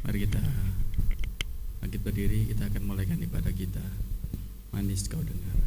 Mari kita bangkit berdiri, kita akan mulaikan ibadah kita. Manis kau dengar.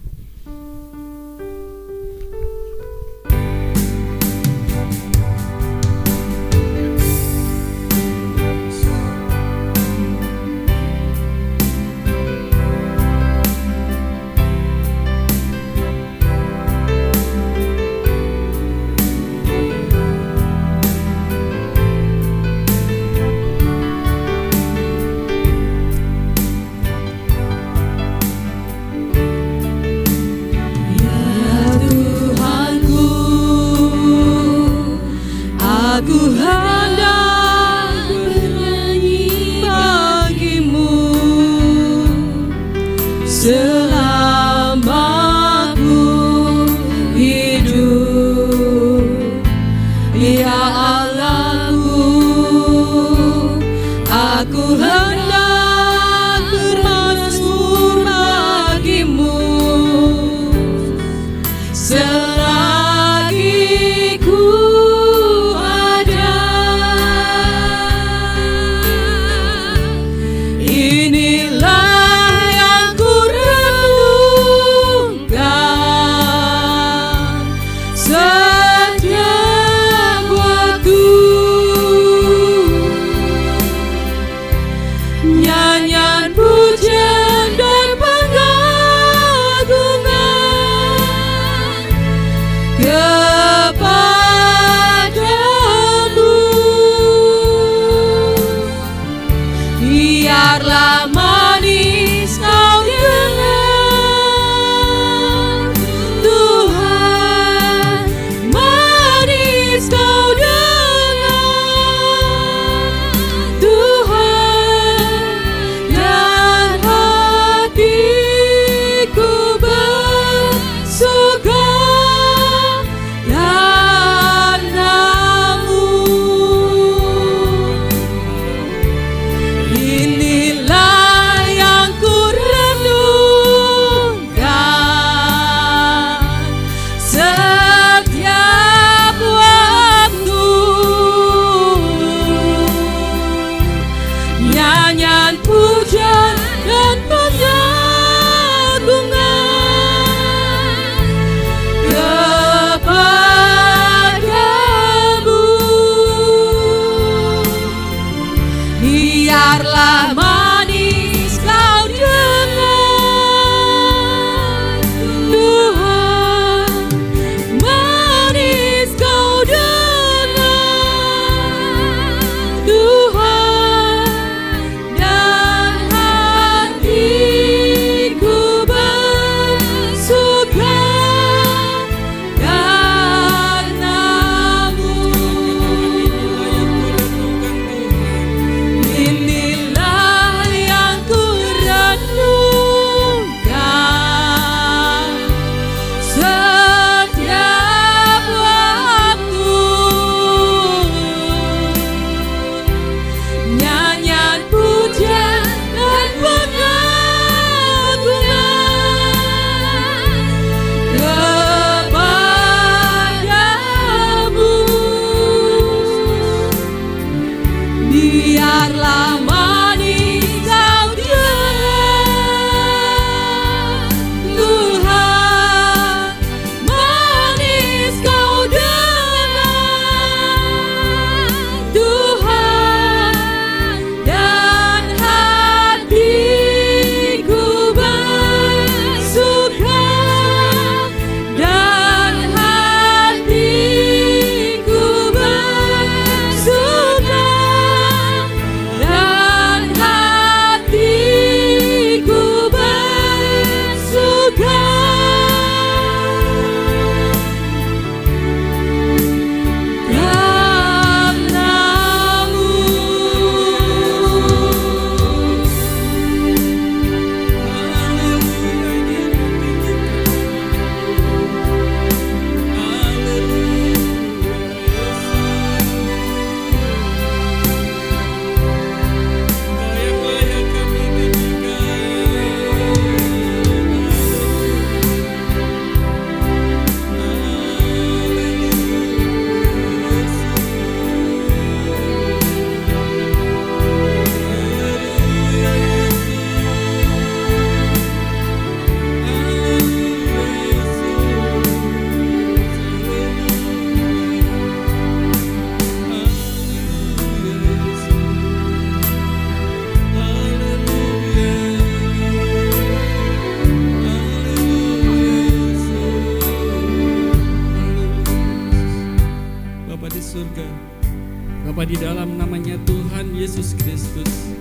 dalam namanya Tuhan Yesus Kristus.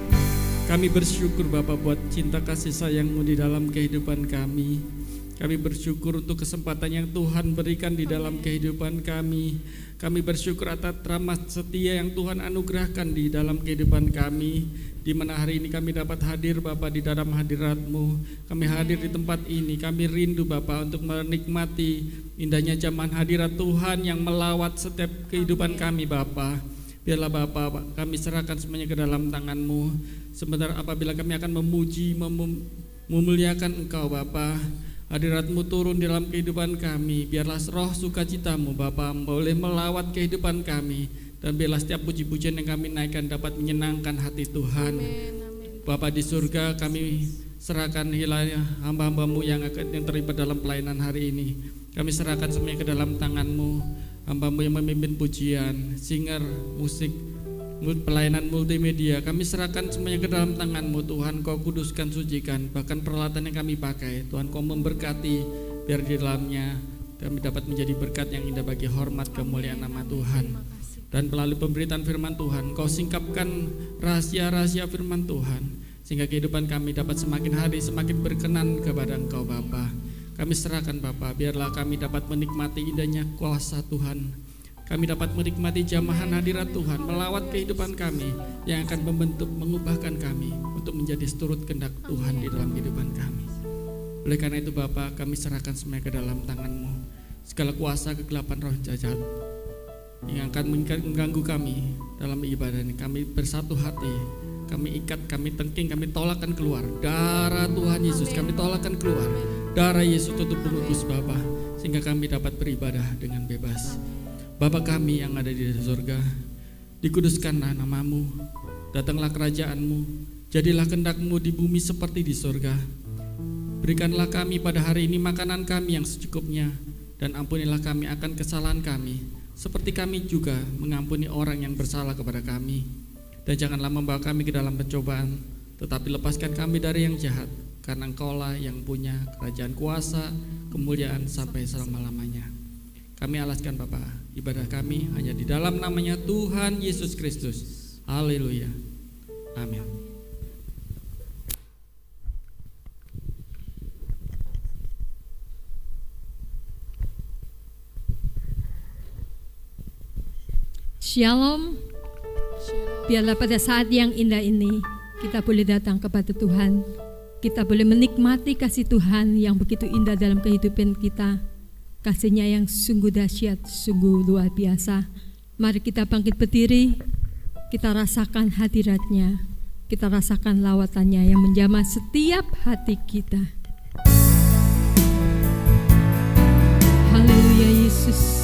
Kami bersyukur Bapa buat cinta kasih sayang-Mu di dalam kehidupan kami. Kami bersyukur untuk kesempatan yang Tuhan berikan di dalam kehidupan kami. Kami bersyukur atas rahmat setia yang Tuhan anugerahkan di dalam kehidupan kami. Di mana hari ini kami dapat hadir Bapa di dalam hadirat-Mu. Kami hadir di tempat ini. Kami rindu Bapa untuk menikmati indahnya zaman hadirat Tuhan yang melawat setiap kehidupan kami Bapa. Biarlah Bapa kami serahkan semuanya ke dalam tangan-Mu. Sebentar apabila kami akan memuji, memuliakan Engkau Bapa, hadirat-Mu turun dalam kehidupan kami. Biarlah roh sukacita-Mu Bapa boleh melawat kehidupan kami. Dan biarlah setiap puji-pujian yang kami naikkan dapat menyenangkan hati Tuhan. Bapa di surga, kami serahkan hilangnya hamba-hamba-Mu yang terlibat dalam pelayanan hari ini. Kami serahkan semuanya ke dalam tangan-Mu. Hamba-Mu yang memimpin pujian, singer, musik, pelayanan multimedia, kami serahkan semuanya ke dalam tangan-Mu Tuhan. Kau kuduskan, sucikan, bahkan peralatan yang kami pakai Tuhan Kau memberkati, biar di dalamnya kami dapat menjadi berkat yang indah bagi hormat kemuliaan nama Tuhan. Dan melalui pemberitaan firman Tuhan, Kau singkapkan rahasia-rahasia firman Tuhan, sehingga kehidupan kami dapat semakin hari semakin berkenan kepada Engkau Bapa. Kami serahkan Bapa, biarlah kami dapat menikmati indahnya kuasa Tuhan. Kami dapat menikmati jamahan hadirat Tuhan melawat kehidupan kami yang akan membentuk, mengubahkan kami untuk menjadi seturut kehendak Tuhan di dalam kehidupan kami. Oleh karena itu Bapa, kami serahkan semuanya ke dalam tangan-Mu. Segala kuasa kegelapan roh jahat yang akan mengganggu kami dalam ibadah ini, kami bersatu hati, kami ikat, kami tengking, kami tolakkan keluar. Darah Tuhan Yesus kami tolakkan keluar. Darah Yesus tutup pengukus Bapa, sehingga kami dapat beribadah dengan bebas. Bapa kami yang ada di surga, dikuduskanlah nama-Mu, datanglah kerajaan-Mu, jadilah kehendak-Mu di bumi seperti di surga. Berikanlah kami pada hari ini makanan kami yang secukupnya, dan ampunilah kami akan kesalahan kami, seperti kami juga mengampuni orang yang bersalah kepada kami. Dan janganlah membawa kami ke dalam pencobaan, tetapi lepaskan kami dari yang jahat, karena Engkaulah yang punya kerajaan, kuasa, kemuliaan sampai selama-lamanya. Kami alaskan Bapa, ibadah kami hanya di dalam namanya Tuhan Yesus Kristus. Haleluya. Amin. Shalom. Biarlah pada saat yang indah ini kita boleh datang kepada Tuhan. Kita boleh menikmati kasih Tuhan yang begitu indah dalam kehidupan kita. Kasih-Nya yang sungguh dahsyat, sungguh luar biasa. Mari kita bangkit berdiri. Kita rasakan hadirat-Nya. Kita rasakan lawatannya yang menjamah setiap hati kita. Haleluya Yesus.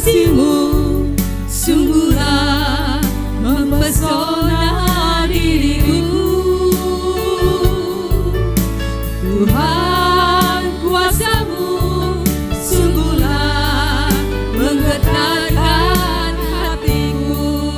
Kasih-Mu sungguhlah mempesona diriku, Tuhan kuasa-Mu sungguhlah menggetarkan hatiku.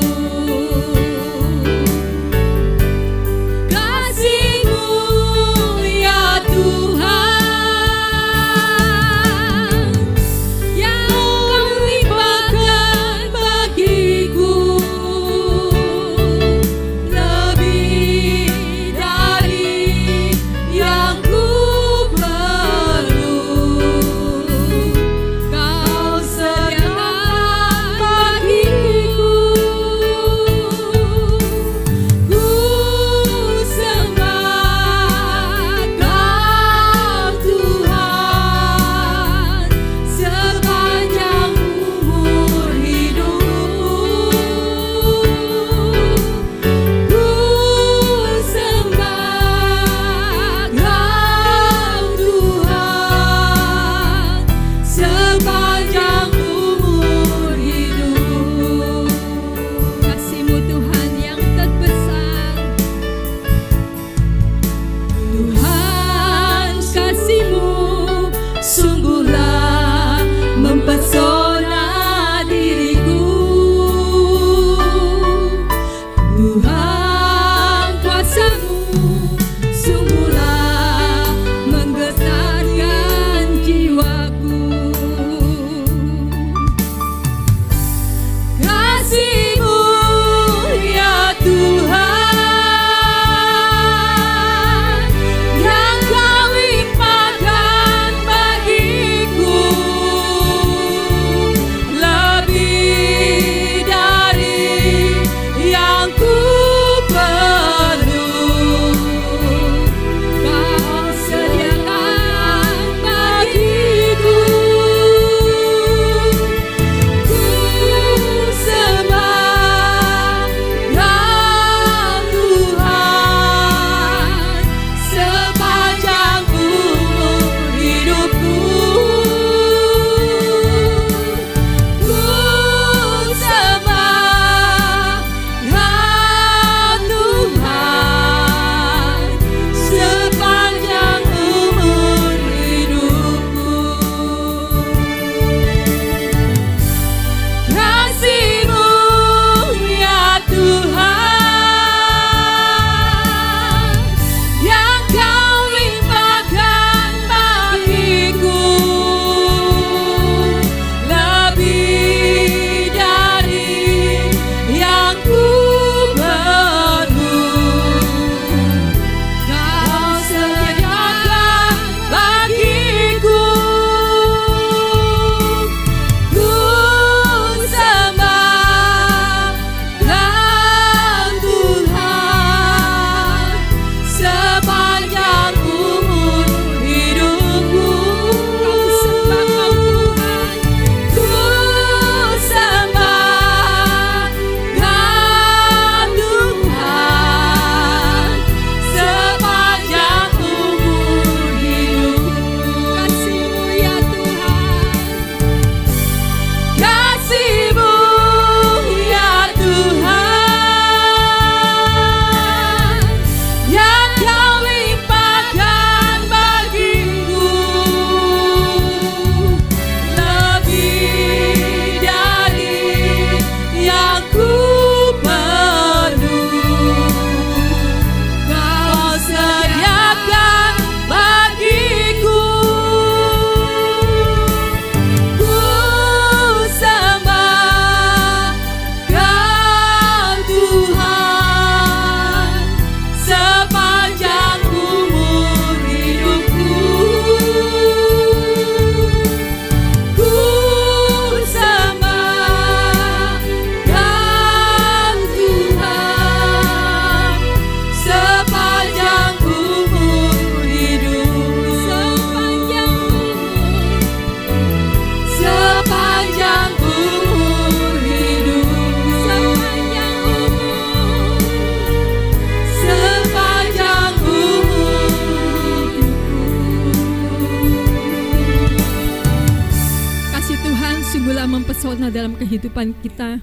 sempurna dalam kehidupan kita.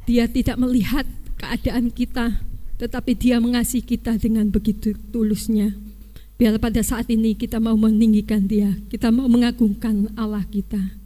Dia tidak melihat keadaan kita, tetapi Dia mengasihi kita dengan begitu tulusnya. Biarlah pada saat ini kita mau meninggikan Dia, kita mau mengagungkan Allah kita.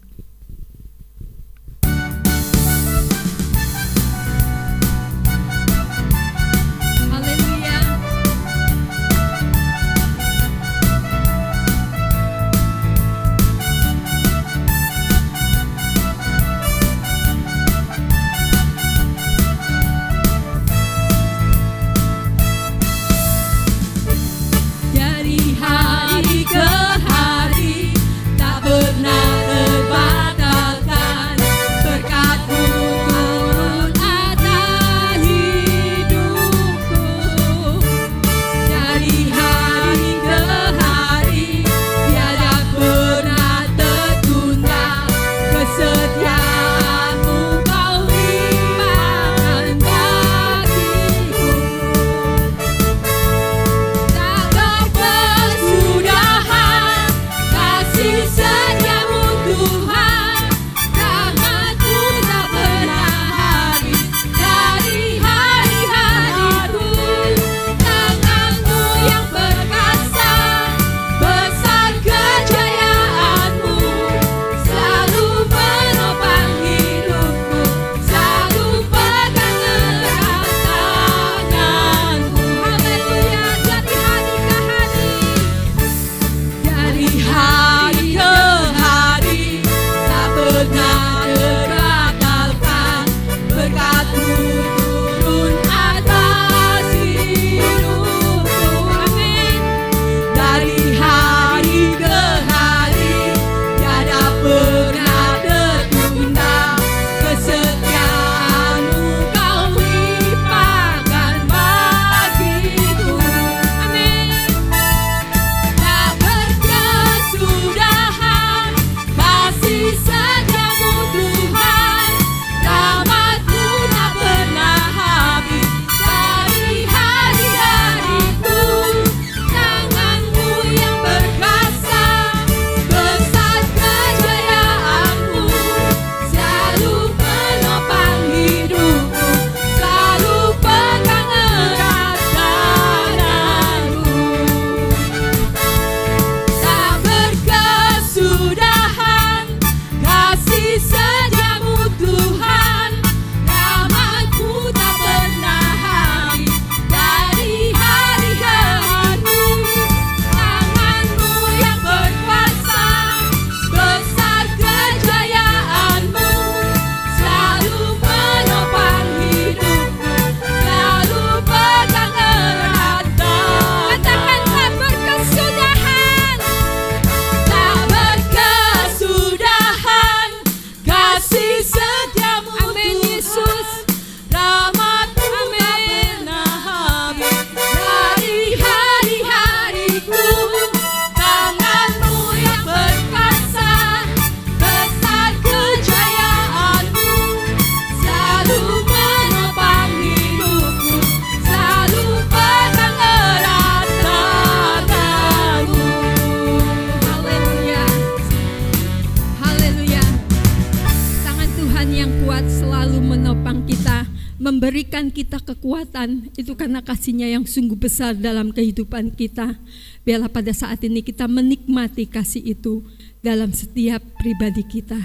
Memberikan kita kekuatan itu karena kasih-Nya yang sungguh besar dalam kehidupan kita. Biarlah pada saat ini kita menikmati kasih itu dalam setiap pribadi kita.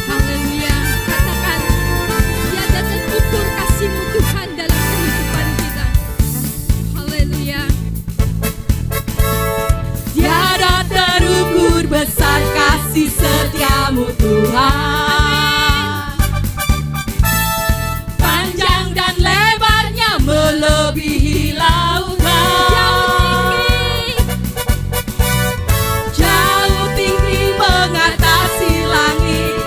Haleluya. Katakan, tiada terukur kasih-Mu Tuhan dalam kehidupan kita. Haleluya. Tiada terukur besar kasih setia-Mu Tuhan. Melebihi lautan, jauh tinggi mengatasi langit,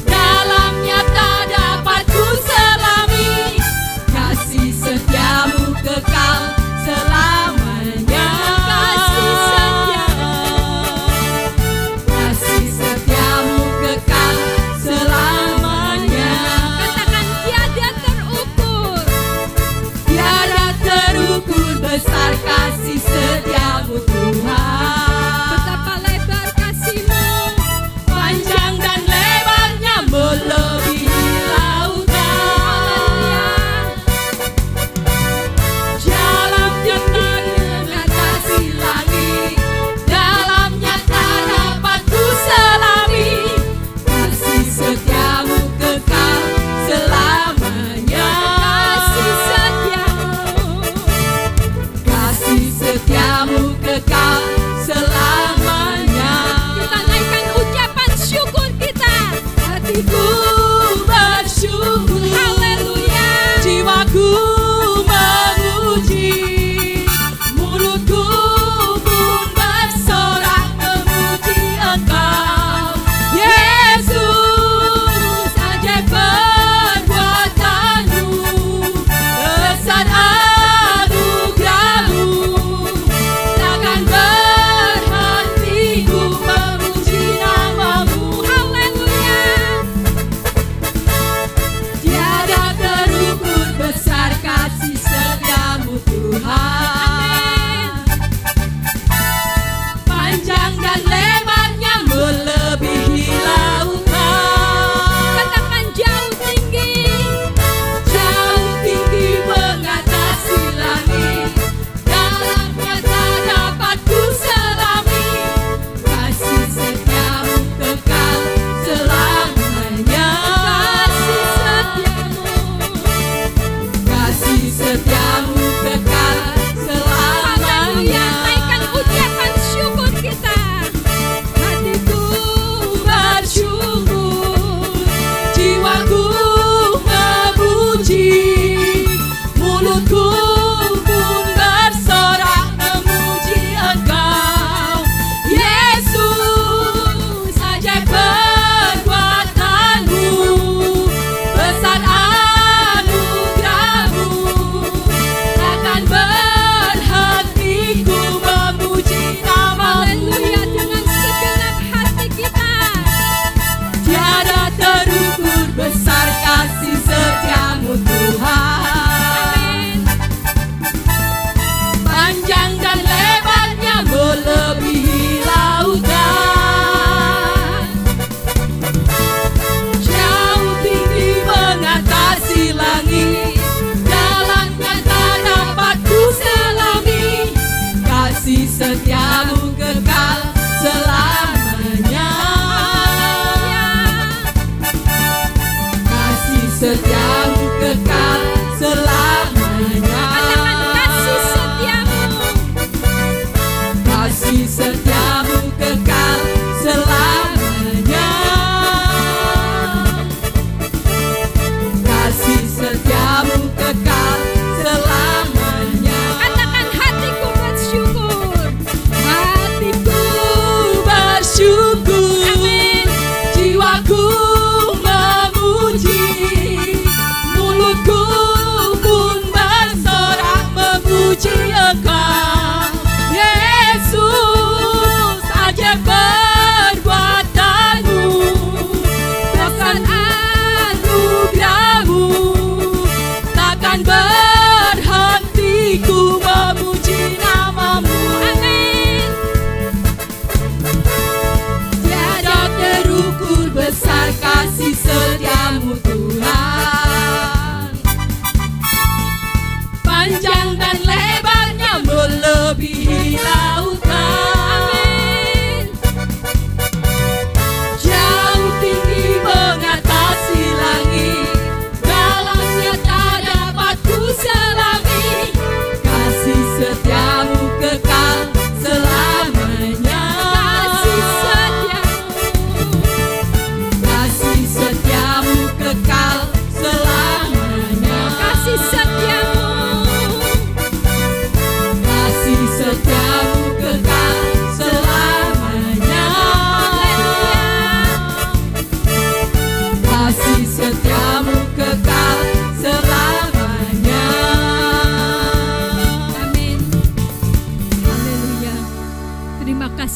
dalamnya tak dapat ku selami. Kasih setia-Mu kekal selamanya. Kasih setia-Mu kekal selamanya. Katakan, tiada terukur. Terukur besar kasih setia-Mu Tuhan. Betapa lebar kasih-Mu,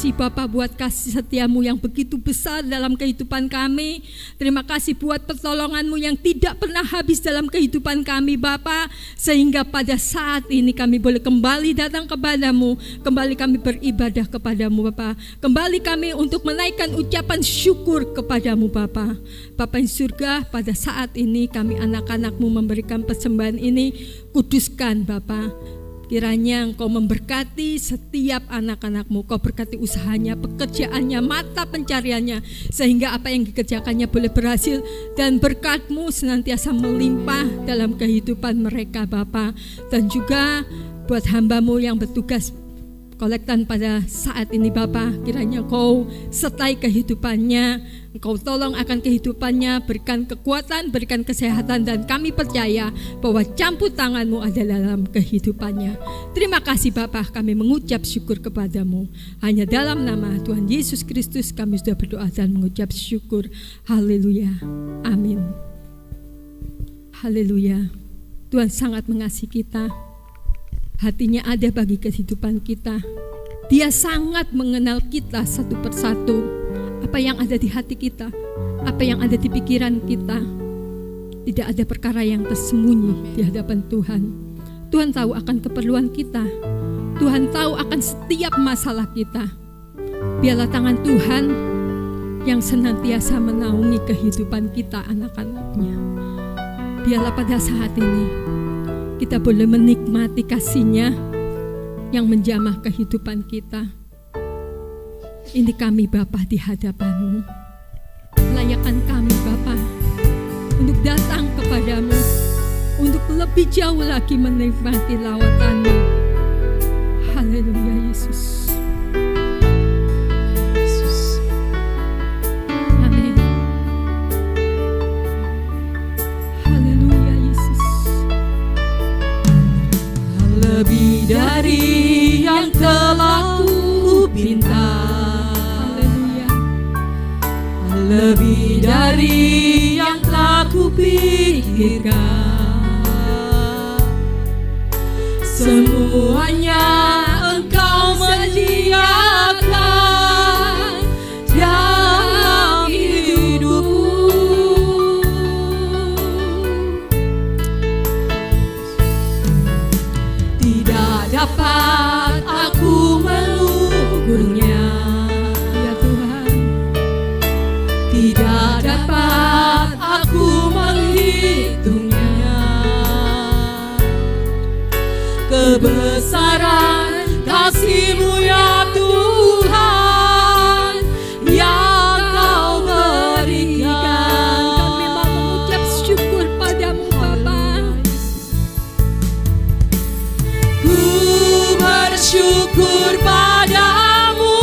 kasih Bapa buat kasih setiamu yang begitu besar dalam kehidupan kami. Terima kasih buat pertolonganmu yang tidak pernah habis dalam kehidupan kami Bapa, sehingga pada saat ini kami boleh kembali datang kepadamu, kembali kami beribadah kepadamu Bapa, kembali kami untuk menaikkan ucapan syukur kepadamu Bapa. Bapa yang surga, pada saat ini kami anak-anakmu memberikan persembahan ini, kuduskan Bapa. Kiranya Engkau memberkati setiap anak-anakmu, Kau berkati usahanya, pekerjaannya, mata pencariannya, sehingga apa yang dikerjakannya boleh berhasil, dan berkat-Mu senantiasa melimpah dalam kehidupan mereka Bapa. Dan juga buat hamba-Mu yang bertugas kolektan pada saat ini Bapa, kiranya Kau sertai kehidupannya, Engkau tolong akan kehidupannya, berikan kekuatan, berikan kesehatan, dan kami percaya bahwa campur tangan-Mu ada dalam kehidupannya. Terima kasih Bapa, kami mengucap syukur kepadamu. Hanya dalam nama Tuhan Yesus Kristus kami sudah berdoa dan mengucap syukur. Haleluya, amin. Haleluya. Tuhan sangat mengasihi kita. Hatinya ada bagi kehidupan kita. Dia sangat mengenal kita satu persatu. Apa yang ada di hati kita, apa yang ada di pikiran kita. Tidak ada perkara yang tersembunyi di hadapan Tuhan. Tuhan tahu akan keperluan kita. Tuhan tahu akan setiap masalah kita. Biarlah tangan Tuhan yang senantiasa menaungi kehidupan kita anak-anaknya. Biarlah pada saat ini kita boleh menikmati kasih-Nya yang menjamah kehidupan kita. Ini kami Bapa di hadapan-Mu. Layakkan kami Bapa untuk datang kepadamu, untuk lebih jauh lagi menikmati lawatan-Mu. Haleluya Yesus. Amin. Haleluya Yesus. Lebih dari yang telah ku pinta, lebih dari yang telah ku pikirkan, semuanya Engkau sediakan dalam hidupku. Tidak dapat aku mengukurnya, Ya Tuhan. tidak dapat aku menghitungnya. Kebesaran kasih-Mu ya Tuhan yang Kau berikan. Kami mau mengucap syukur padamu Bapa. Ku bersyukur padamu,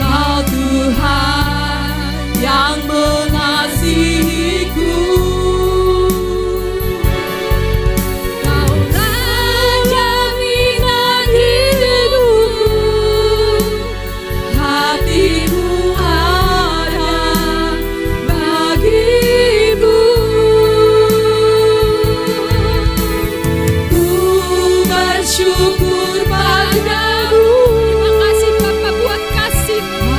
Kau Tuhan yang mengasihiku. Kaulah jaminan hidupku, hatimu ada bagimu. Ku bersyukur padamu. Terima kasih Bapa buat kasih-Mu.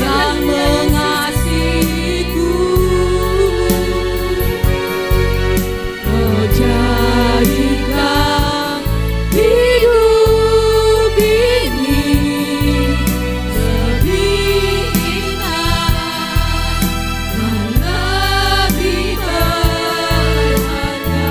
Yang mengasihiku, Kau jadikan hidup ini lebih indah dan lebih berharga.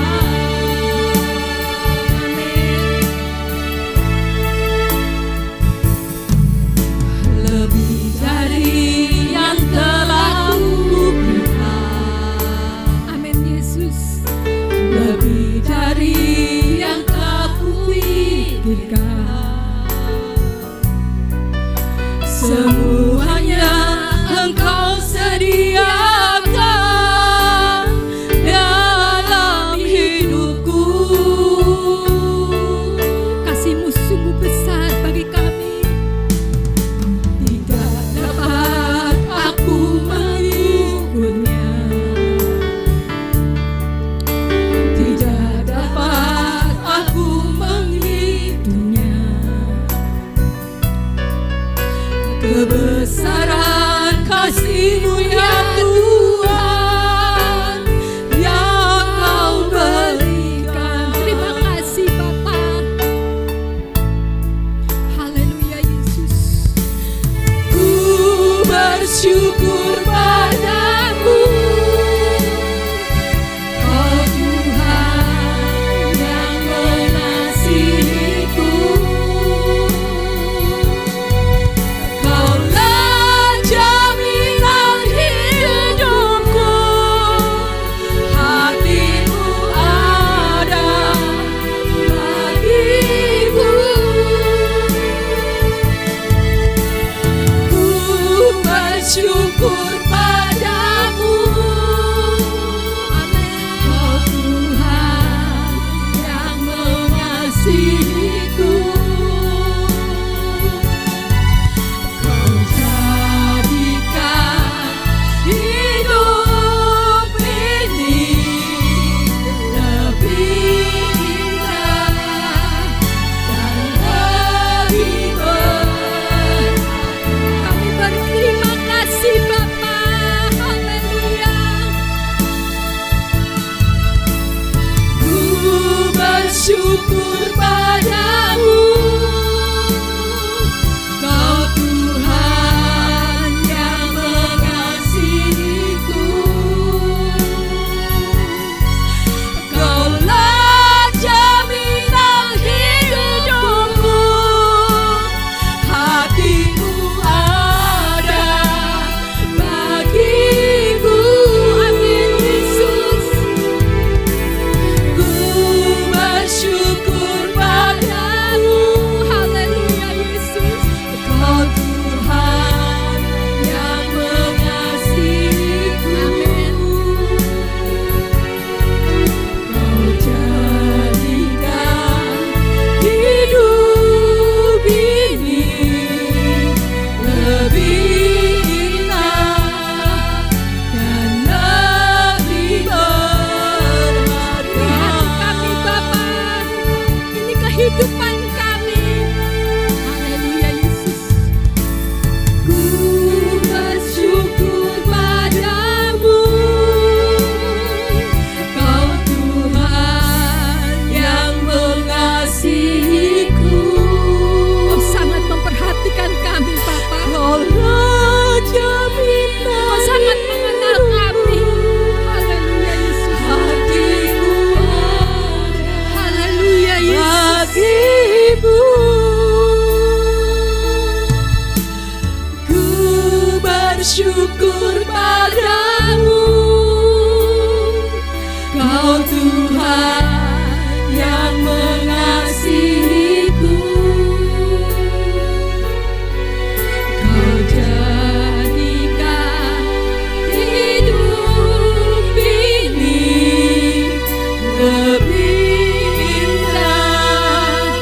bersyukur padamu, Kau Tuhan yang mengasihiku. Kaulah jaminan hidupku, hatimu ada bagiku. Amin Yesus. Ku bersyukur padamu, haleluya Yesus. Kau Tuhan yang mengasihiku. Amin. Kau jadikan hidup ini lebih indah dan lebih berharga. Kami Bapa, ini kehidupan kami. Haleluya Yesus. Ku bersyukur padamu, Kau Tuhan yang mengasihiku. Kau sangat memperhatikan kami Bapa. Kaulah jaminan Kau sangat mengenal kami. Haleluya Yesus. hatimu Haleluya Yesus. bagimu. Ku bersyukur padamu, Kau Tuhan yang mengasihiku. Kau jadikan hidup ini lebih indah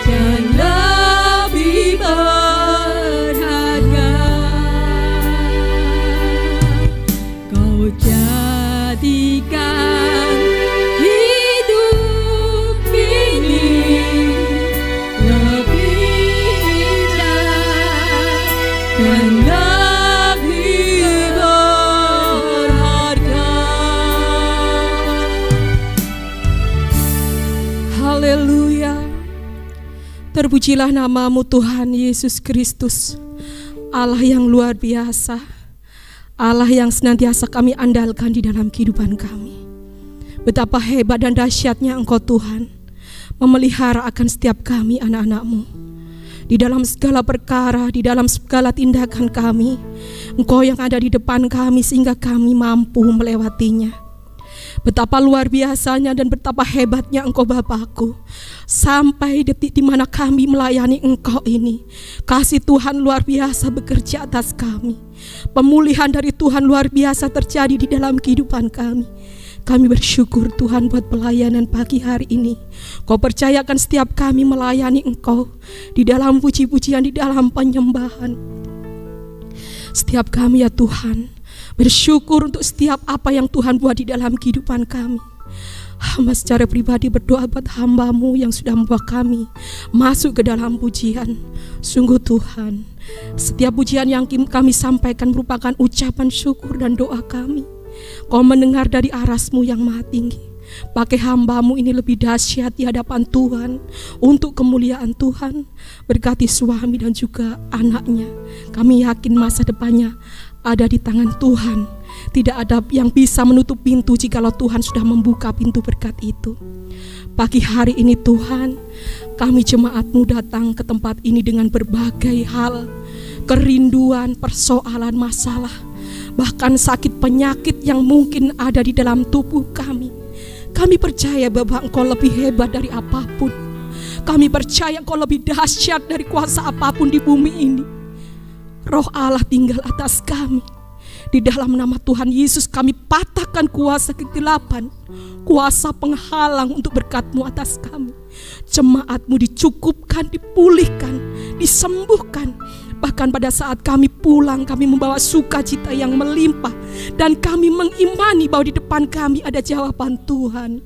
dan lebih berharga. Kau jadikan hidup ini lebih indah dan lebih berharga. Haleluya. Terpujilah namamu Tuhan Yesus Kristus, Allah yang luar biasa, Allah yang senantiasa kami andalkan di dalam kehidupan kami. Betapa hebat dan dahsyatnya Engkau Tuhan, memelihara akan setiap kami anak-anak-Mu. Di dalam segala perkara, di dalam segala tindakan kami, Engkau yang ada di depan kami sehingga kami mampu melewatinya. Betapa luar biasanya dan betapa hebatnya Engkau Bapakku. Sampai detik di mana kami melayani Engkau ini, kasih Tuhan luar biasa bekerja atas kami. Pemulihan dari Tuhan luar biasa terjadi di dalam kehidupan kami. Kami bersyukur Tuhan buat pelayanan pagi hari ini. Kau percayakan setiap kami melayani Engkau di dalam puji-pujian, di dalam penyembahan. Setiap kami ya Tuhan bersyukur untuk setiap apa yang Tuhan buat di dalam kehidupan kami. Hamba secara pribadi berdoa buat hamba-Mu yang sudah membawa kami masuk ke dalam pujian. Sungguh Tuhan, setiap pujian yang kami sampaikan merupakan ucapan syukur dan doa kami. Kau mendengar dari aras-Mu yang maha tinggi. Pakai hamba-Mu ini lebih dahsyat di hadapan Tuhan, untuk kemuliaan Tuhan. Berkati suami dan juga anaknya. Kami yakin masa depannya ada di tangan Tuhan. Tidak ada yang bisa menutup pintu jikalau Tuhan sudah membuka pintu berkat itu. Pagi hari ini Tuhan, kami jemaat-Mu datang ke tempat ini dengan berbagai hal, kerinduan, persoalan, masalah, bahkan sakit penyakit yang mungkin ada di dalam tubuh kami. Kami percaya bahwa Engkau lebih hebat dari apapun. Kami percaya Engkau lebih dahsyat dari kuasa apapun di bumi ini. Roh Allah tinggal atas kami. Di dalam nama Tuhan Yesus kami patahkan kuasa kegelapan, kuasa penghalang untuk berkat-Mu atas kami. Jemaat-Mu dicukupkan, dipulihkan, disembuhkan. Bahkan pada saat kami pulang, kami membawa sukacita yang melimpah. Dan kami mengimani bahwa di depan kami ada jawaban Tuhan.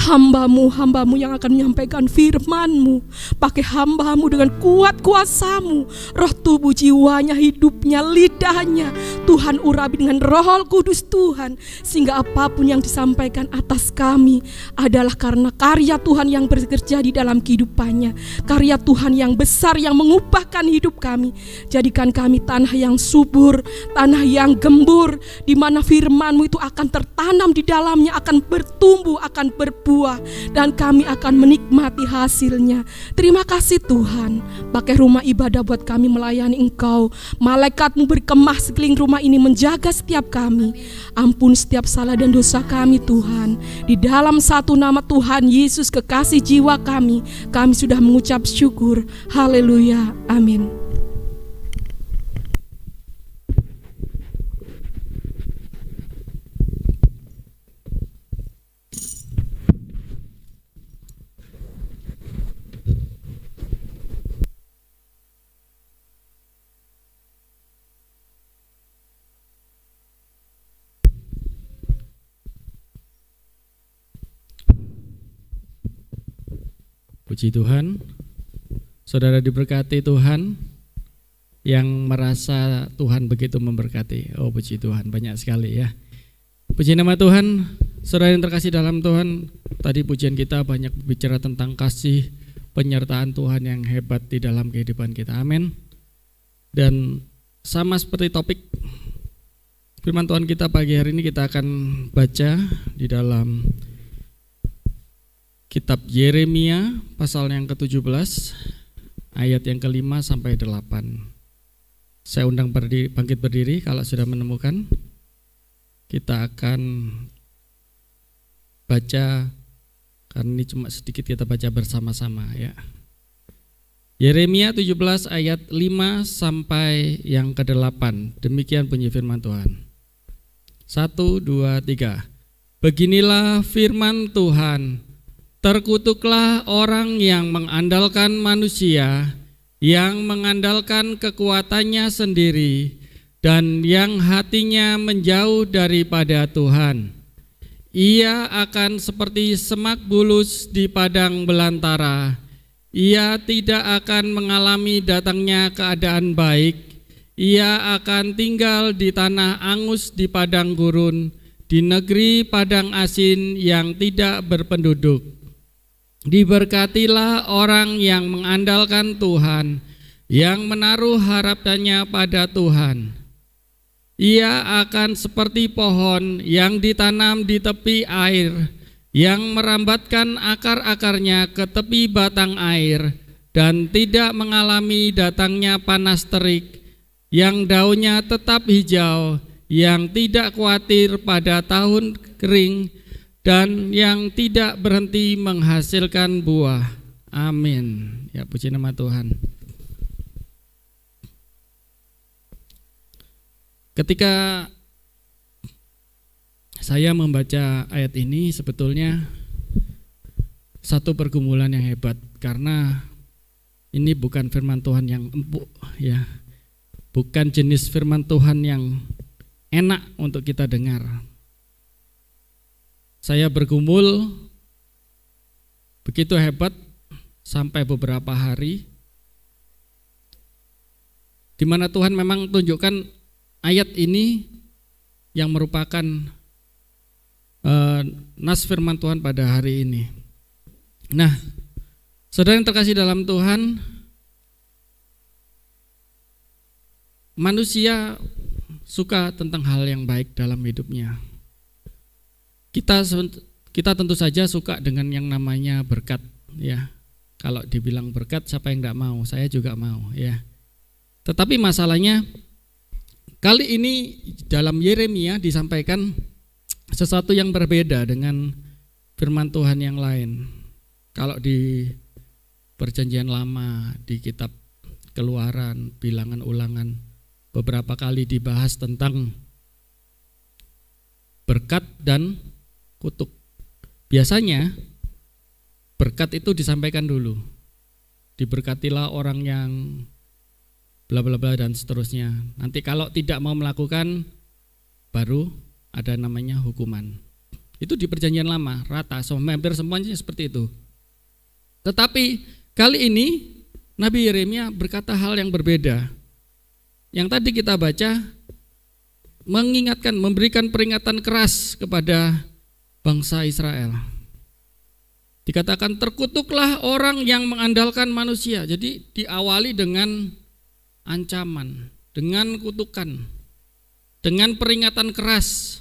Hamba-Mu yang akan menyampaikan firman-Mu. Pakai hamba-Mu dengan kuat kuasa-Mu, roh tubuh jiwanya, hidupnya, lidahnya, Tuhan urapi dengan Roh Kudus Tuhan, sehingga apapun yang disampaikan atas kami adalah karena karya Tuhan yang bekerja di dalam kehidupannya, karya Tuhan yang besar yang mengubahkan hidup kami. Jadikan kami tanah yang subur, tanah yang gembur, di mana firman-Mu itu akan tertanam di dalamnya, akan bertumbuh, akan berbuah, dan kami akan menikmati hasilnya. Terima kasih Tuhan. Pakai rumah ibadah buat kami melayani Engkau. Malaikat-Mu berkemah sekeliling rumah ini menjaga setiap kami. Ampun setiap salah dan dosa kami Tuhan. Di dalam satu nama Tuhan Yesus, kekasih jiwa kami sudah mengucap syukur. Haleluya. Amin. Puji Tuhan, saudara diberkati Tuhan, yang merasa Tuhan begitu memberkati. Oh puji Tuhan, banyak sekali ya. Puji nama Tuhan, saudara yang terkasih dalam Tuhan. Tadi pujian kita banyak berbicara tentang kasih penyertaan Tuhan yang hebat di dalam kehidupan kita. Amin. Dan sama seperti topik firman Tuhan kita pagi hari ini, kita akan baca di dalam Kitab Yeremia pasal yang ke-17 ayat yang ke-5 sampai 8. Saya undang bangkit berdiri kalau sudah menemukan. Kita akan baca, karena ini cuma sedikit, kita baca bersama-sama ya. Yeremia 17 ayat 5 sampai yang ke-8. Demikian bunyi firman Tuhan. 1, 2, 3. Beginilah firman Tuhan. Terkutuklah orang yang mengandalkan manusia, yang mengandalkan kekuatannya sendiri, dan yang hatinya menjauh daripada Tuhan. Ia akan seperti semak bulus di padang belantara. Ia tidak akan mengalami datangnya keadaan baik. Ia akan tinggal di tanah angus di padang gurun, di negeri padang asin yang tidak berpenduduk. Diberkatilah orang yang mengandalkan Tuhan, yang menaruh harapannya pada Tuhan. Ia akan seperti pohon yang ditanam di tepi air, yang merambatkan akar-akarnya ke tepi batang air, dan tidak mengalami datangnya panas terik, yang daunnya tetap hijau, yang tidak khawatir pada tahun kering, dan yang tidak berhenti menghasilkan buah. Amin. Ya, puji nama Tuhan. Ketika saya membaca ayat ini, sebetulnya satu pergumulan yang hebat, karena ini bukan firman Tuhan yang empuk ya. Bukan jenis firman Tuhan yang enak untuk kita dengar. Saya bergumul begitu hebat sampai beberapa hari, di mana Tuhan memang tunjukkan ayat ini yang merupakan nas firman Tuhan pada hari ini. Nah, saudara yang terkasih dalam Tuhan, manusia suka tentang hal yang baik dalam hidupnya. Kita tentu saja suka dengan yang namanya berkat ya. Kalau dibilang berkat, siapa yang enggak mau? Saya juga mau ya. Tetapi masalahnya kali ini dalam Yeremia disampaikan sesuatu yang berbeda dengan firman Tuhan yang lain. Kalau di Perjanjian Lama, di kitab Keluaran, Bilangan, Ulangan, beberapa kali dibahas tentang berkat dan kutuk. Biasanya berkat itu disampaikan dulu. Diberkatilah orang yang bla bla bla dan seterusnya. Nanti kalau tidak mau melakukan, baru ada namanya hukuman. Itu di Perjanjian Lama, rata, hampir semuanya seperti itu. Tetapi kali ini Nabi Yeremia berkata hal yang berbeda. Yang tadi kita baca mengingatkan, memberikan peringatan keras kepada bangsa Israel. Dikatakan terkutuklah orang yang mengandalkan manusia. Jadi diawali dengan ancaman, dengan kutukan, dengan peringatan keras.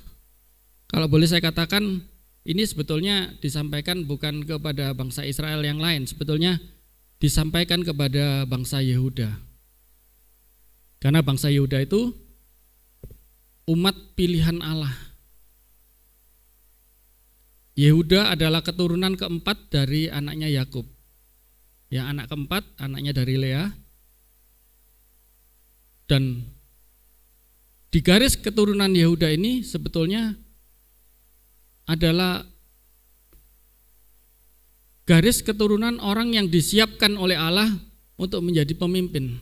Kalau boleh saya katakan, ini sebetulnya disampaikan bukan kepada bangsa Israel yang lain, sebetulnya disampaikan kepada bangsa Yehuda. Karena bangsa Yehuda itu umat pilihan Allah. Yehuda adalah keturunan keempat dari anaknya Yakub. Ya, anak keempat, anaknya dari Lea. Dan di garis keturunan Yehuda ini sebetulnya adalah garis keturunan orang yang disiapkan oleh Allah untuk menjadi pemimpin.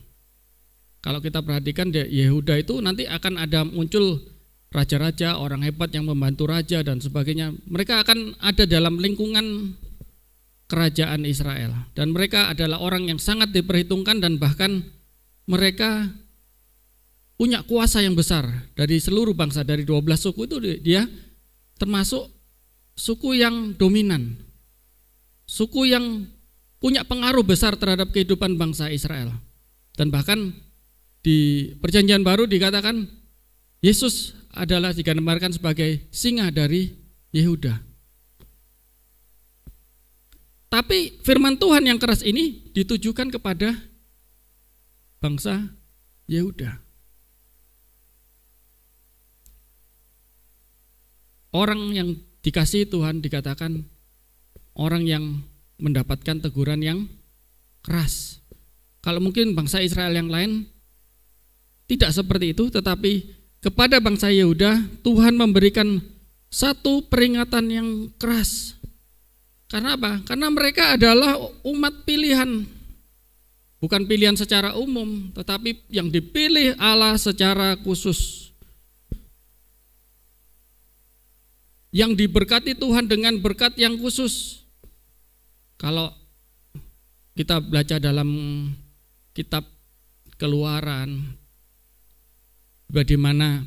Kalau kita perhatikan Yehuda itu nanti akan ada muncul raja-raja, orang hebat yang membantu raja dan sebagainya. Mereka akan ada dalam lingkungan kerajaan Israel. Dan mereka adalah orang yang sangat diperhitungkan dan bahkan mereka punya kuasa yang besar dari seluruh bangsa. Dari 12 suku itu dia termasuk suku yang dominan, suku yang punya pengaruh besar terhadap kehidupan bangsa Israel. Dan bahkan di Perjanjian Baru dikatakan Yesus adalah digambarkan sebagai singa dari Yehuda. Tapi firman Tuhan yang keras ini ditujukan kepada bangsa Yehuda. Orang yang dikasihi Tuhan dikatakan orang yang mendapatkan teguran yang keras. Kalau mungkin bangsa Israel yang lain tidak seperti itu, tetapi kepada bangsa Yehuda Tuhan memberikan satu peringatan yang keras. Karena apa? Karena mereka adalah umat pilihan. Bukan pilihan secara umum, tetapi yang dipilih Allah secara khusus. Yang diberkati Tuhan dengan berkat yang khusus. Kalau kita baca dalam kitab Keluaran, bagaimana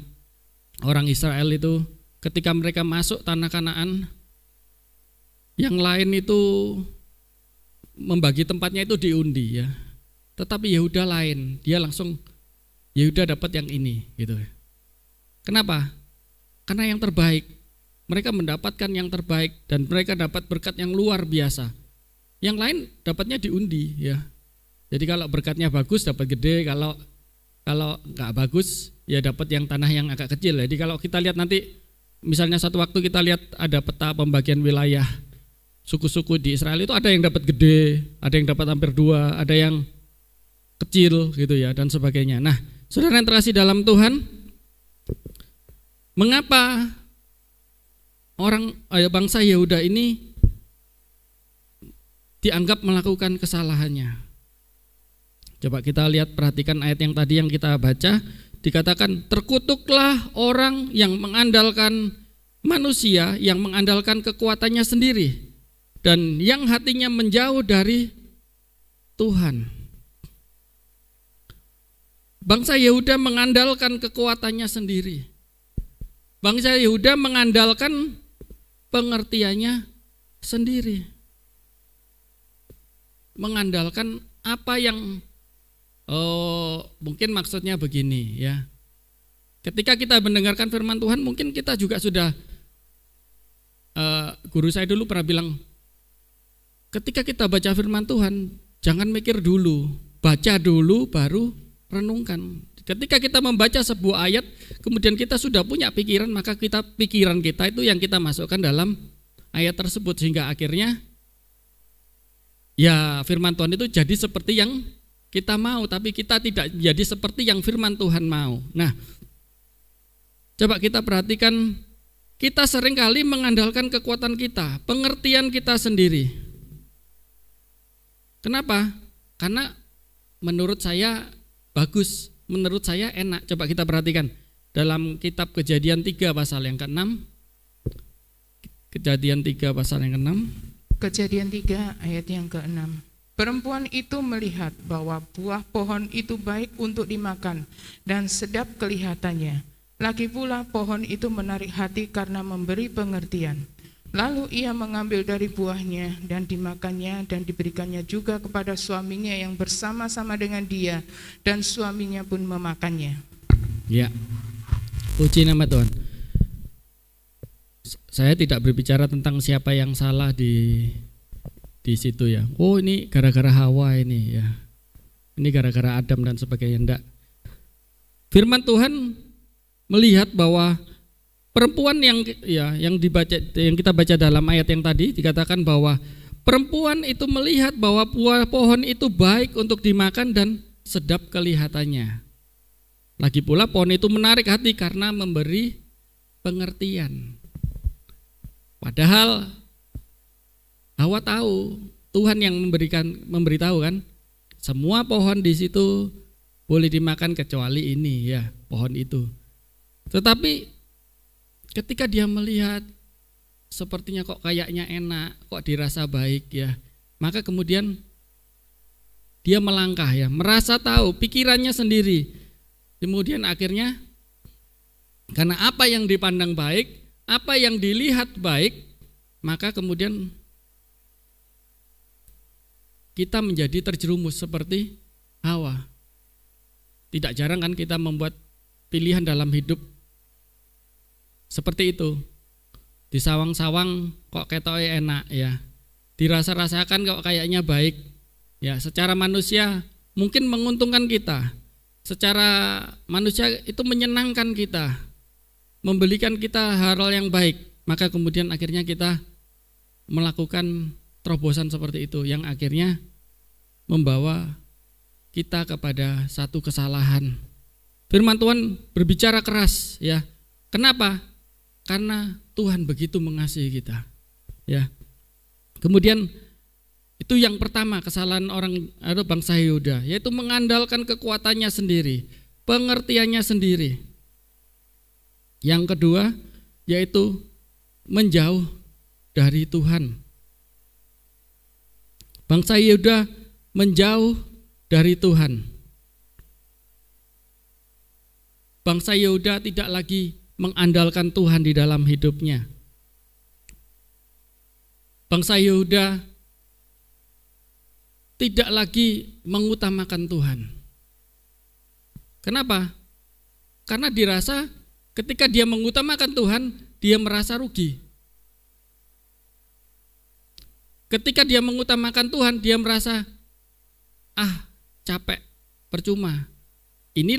orang Israel itu ketika mereka masuk tanah Kanaan, yang lain itu membagi tempatnya itu diundi ya. Tetapi Yehuda lain, dia langsung Yehuda dapat yang ini gitu. Kenapa? Karena yang terbaik. Mereka mendapatkan yang terbaik dan mereka dapat berkat yang luar biasa. Yang lain dapatnya diundi ya. Jadi kalau berkatnya bagus dapat gede, kalau nggak bagus ya dapat yang tanah yang agak kecil. Jadi kalau kita lihat nanti misalnya satu waktu kita lihat ada peta pembagian wilayah suku-suku di Israel itu ada yang dapat gede, ada yang dapat hampir 2, ada yang kecil gitu ya dan sebagainya. Nah, saudara yang terkasih dalam Tuhan, mengapa bangsa Yehuda ini dianggap melakukan kesalahannya? Coba kita lihat, perhatikan ayat yang tadi yang kita baca. Dikatakan terkutuklah orang yang mengandalkan manusia, yang mengandalkan kekuatannya sendiri, dan yang hatinya menjauh dari Tuhan. Bangsa Yehuda mengandalkan kekuatannya sendiri. Bangsa Yehuda mengandalkan pengertiannya sendiri. Mengandalkan apa yang mungkin maksudnya begini ya. Ketika kita mendengarkan firman Tuhan, mungkin kita juga sudah guru saya dulu pernah bilang, ketika kita baca firman Tuhan, jangan mikir dulu, baca dulu baru renungkan. Ketika kita membaca sebuah ayat, kemudian kita sudah punya pikiran, maka pikiran kita itu yang kita masukkan dalam ayat tersebut, sehingga akhirnya ya firman Tuhan itu jadi seperti yang kita mau, tapi kita tidak jadi seperti yang firman Tuhan mau. Nah, coba kita perhatikan, kita seringkali mengandalkan kekuatan kita, pengertian kita sendiri. Kenapa? Karena menurut saya bagus, menurut saya enak. Coba kita perhatikan dalam kitab Kejadian 3 pasal yang ke-6. Kejadian 3 pasal yang ke-6. Kejadian 3 ayat yang ke-6. Perempuan itu melihat bahwa buah pohon itu baik untuk dimakan dan sedap kelihatannya. Lagi pula pohon itu menarik hati karena memberi pengertian. Lalu ia mengambil dari buahnya dan dimakannya dan diberikannya juga kepada suaminya yang bersama-sama dengan dia, dan suaminya pun memakannya. Ya, puji nama Tuhan. Saya tidak berbicara tentang siapa yang salah di situ ya. Oh, ini gara-gara Hawa ini ya. Ini gara-gara Adam dan sebagainya. Enggak. Firman Tuhan melihat bahwa perempuan yang kita baca dalam ayat yang tadi dikatakan bahwa perempuan itu melihat bahwa buah pohon itu baik untuk dimakan dan sedap kelihatannya. Lagi pula pohon itu menarik hati karena memberi pengertian. Padahal Hawa tahu, Tuhan yang memberitahu kan, semua pohon di situ boleh dimakan kecuali ini ya, pohon itu. Tetapi ketika dia melihat sepertinya kok kayaknya enak, kok dirasa baik ya, maka kemudian dia melangkah ya, merasa tahu pikirannya sendiri. Kemudian akhirnya karena apa yang dipandang baik, apa yang dilihat baik, maka kemudian kita menjadi terjerumus seperti Hawa. Tidak jarang kan kita membuat pilihan dalam hidup seperti itu. Disawang-sawang kok ketoknya enak ya. Dirasa-rasakan kok kayaknya baik. Ya, secara manusia mungkin menguntungkan kita. Secara manusia itu menyenangkan kita. Memberikan kita hal yang baik. Maka kemudian akhirnya kita melakukan terobosan seperti itu yang akhirnya membawa kita kepada satu kesalahan. Firman Tuhan berbicara keras ya. Kenapa? Karena Tuhan begitu mengasihi kita. Ya. Kemudian itu yang pertama kesalahan orang atau bangsa Yehuda, yaitu mengandalkan kekuatannya sendiri, pengertiannya sendiri. Yang kedua yaitu menjauh dari Tuhan. Bangsa Yehuda menjauh dari Tuhan. Bangsa Yehuda tidak lagi mengandalkan Tuhan di dalam hidupnya. Bangsa Yehuda tidak lagi mengutamakan Tuhan. Kenapa? Karena dirasa ketika dia mengutamakan Tuhan, dia merasa rugi. Ketika dia mengutamakan Tuhan, dia merasa capek, percuma. Ini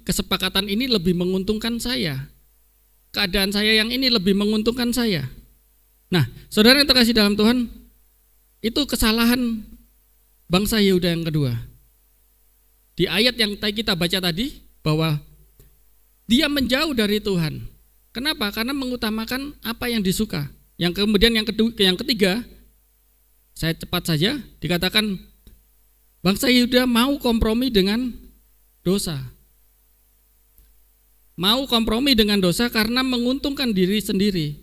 kesepakatan ini lebih menguntungkan saya. Keadaan saya yang ini lebih menguntungkan saya. Nah, saudara yang terkasih dalam Tuhan, itu kesalahan bangsa Yehuda yang kedua. Di ayat yang kita baca tadi, bahwa dia menjauh dari Tuhan. Kenapa? Karena mengutamakan apa yang disuka. Yang kemudian yang ketiga, saya cepat saja, dikatakan bangsa Yehuda mau kompromi dengan dosa. Mau kompromi dengan dosa karena menguntungkan diri sendiri.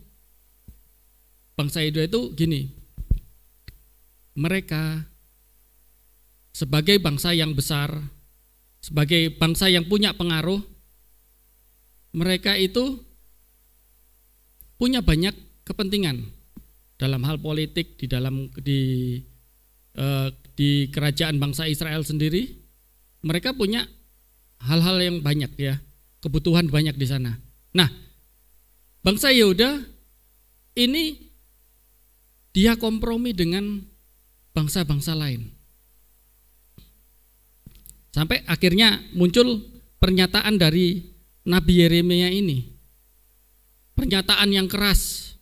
Bangsa Yehuda itu gini, mereka sebagai bangsa yang besar, sebagai bangsa yang punya pengaruh, mereka itu punya banyak kepentingan dalam hal politik, di kerajaan bangsa Israel sendiri. Mereka punya hal-hal yang banyak ya, kebutuhan banyak di sana. Nah, bangsa Yehuda ini dia kompromi dengan bangsa-bangsa lain. Sampai akhirnya muncul pernyataan dari Nabi Yeremia ini. Pernyataan yang keras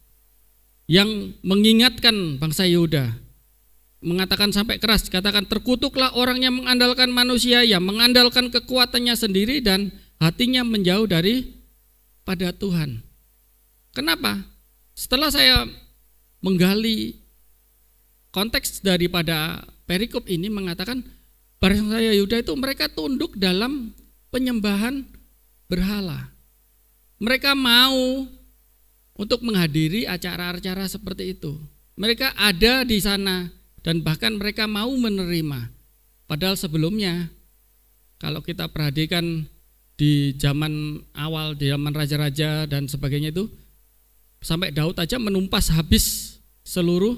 yang mengingatkan bangsa Yehuda. Mengatakan sampai keras, katakan terkutuklah orang yang mengandalkan manusia, yang mengandalkan kekuatannya sendiri dan hatinya menjauh dari pada Tuhan. Kenapa? Setelah saya menggali konteks daripada perikop ini mengatakan bangsa Yehuda itu mereka tunduk dalam penyembahan berhala. Mereka mau untuk menghadiri acara-acara seperti itu. Mereka ada di sana dan bahkan mereka mau menerima. Padahal sebelumnya kalau kita perhatikan di zaman awal, di zaman raja-raja dan sebagainya itu, sampai Daud aja menumpas habis seluruh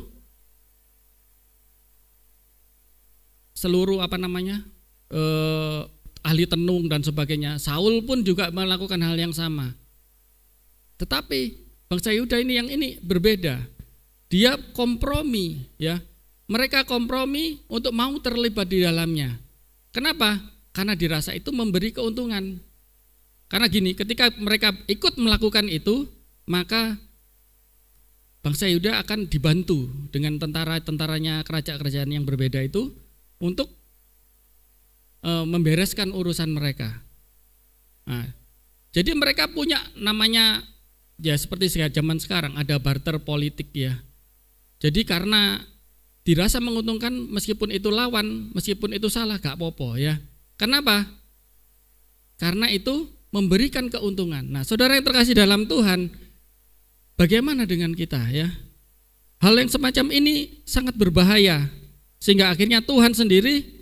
ahli tenung dan sebagainya. Saul pun juga melakukan hal yang sama. Tetapi bangsa Yehuda ini yang ini berbeda. Dia kompromi, ya. Mereka kompromi untuk mau terlibat di dalamnya. Kenapa? Karena dirasa itu memberi keuntungan. Karena gini, ketika mereka ikut melakukan itu, maka bangsa Yehuda akan dibantu dengan tentara-tentaranya kerajaan-kerajaan yang berbeda itu untuk membereskan urusan mereka. Nah, jadi mereka punya namanya, ya seperti zaman sekarang ada barter politik ya. Jadi karena dirasa menguntungkan, meskipun itu lawan, meskipun itu salah, gak apa-apa ya. Kenapa? Karena itu memberikan keuntungan. Nah, saudara yang terkasih dalam Tuhan, bagaimana dengan kita ya? Hal yang semacam ini sangat berbahaya, sehingga akhirnya Tuhan sendiri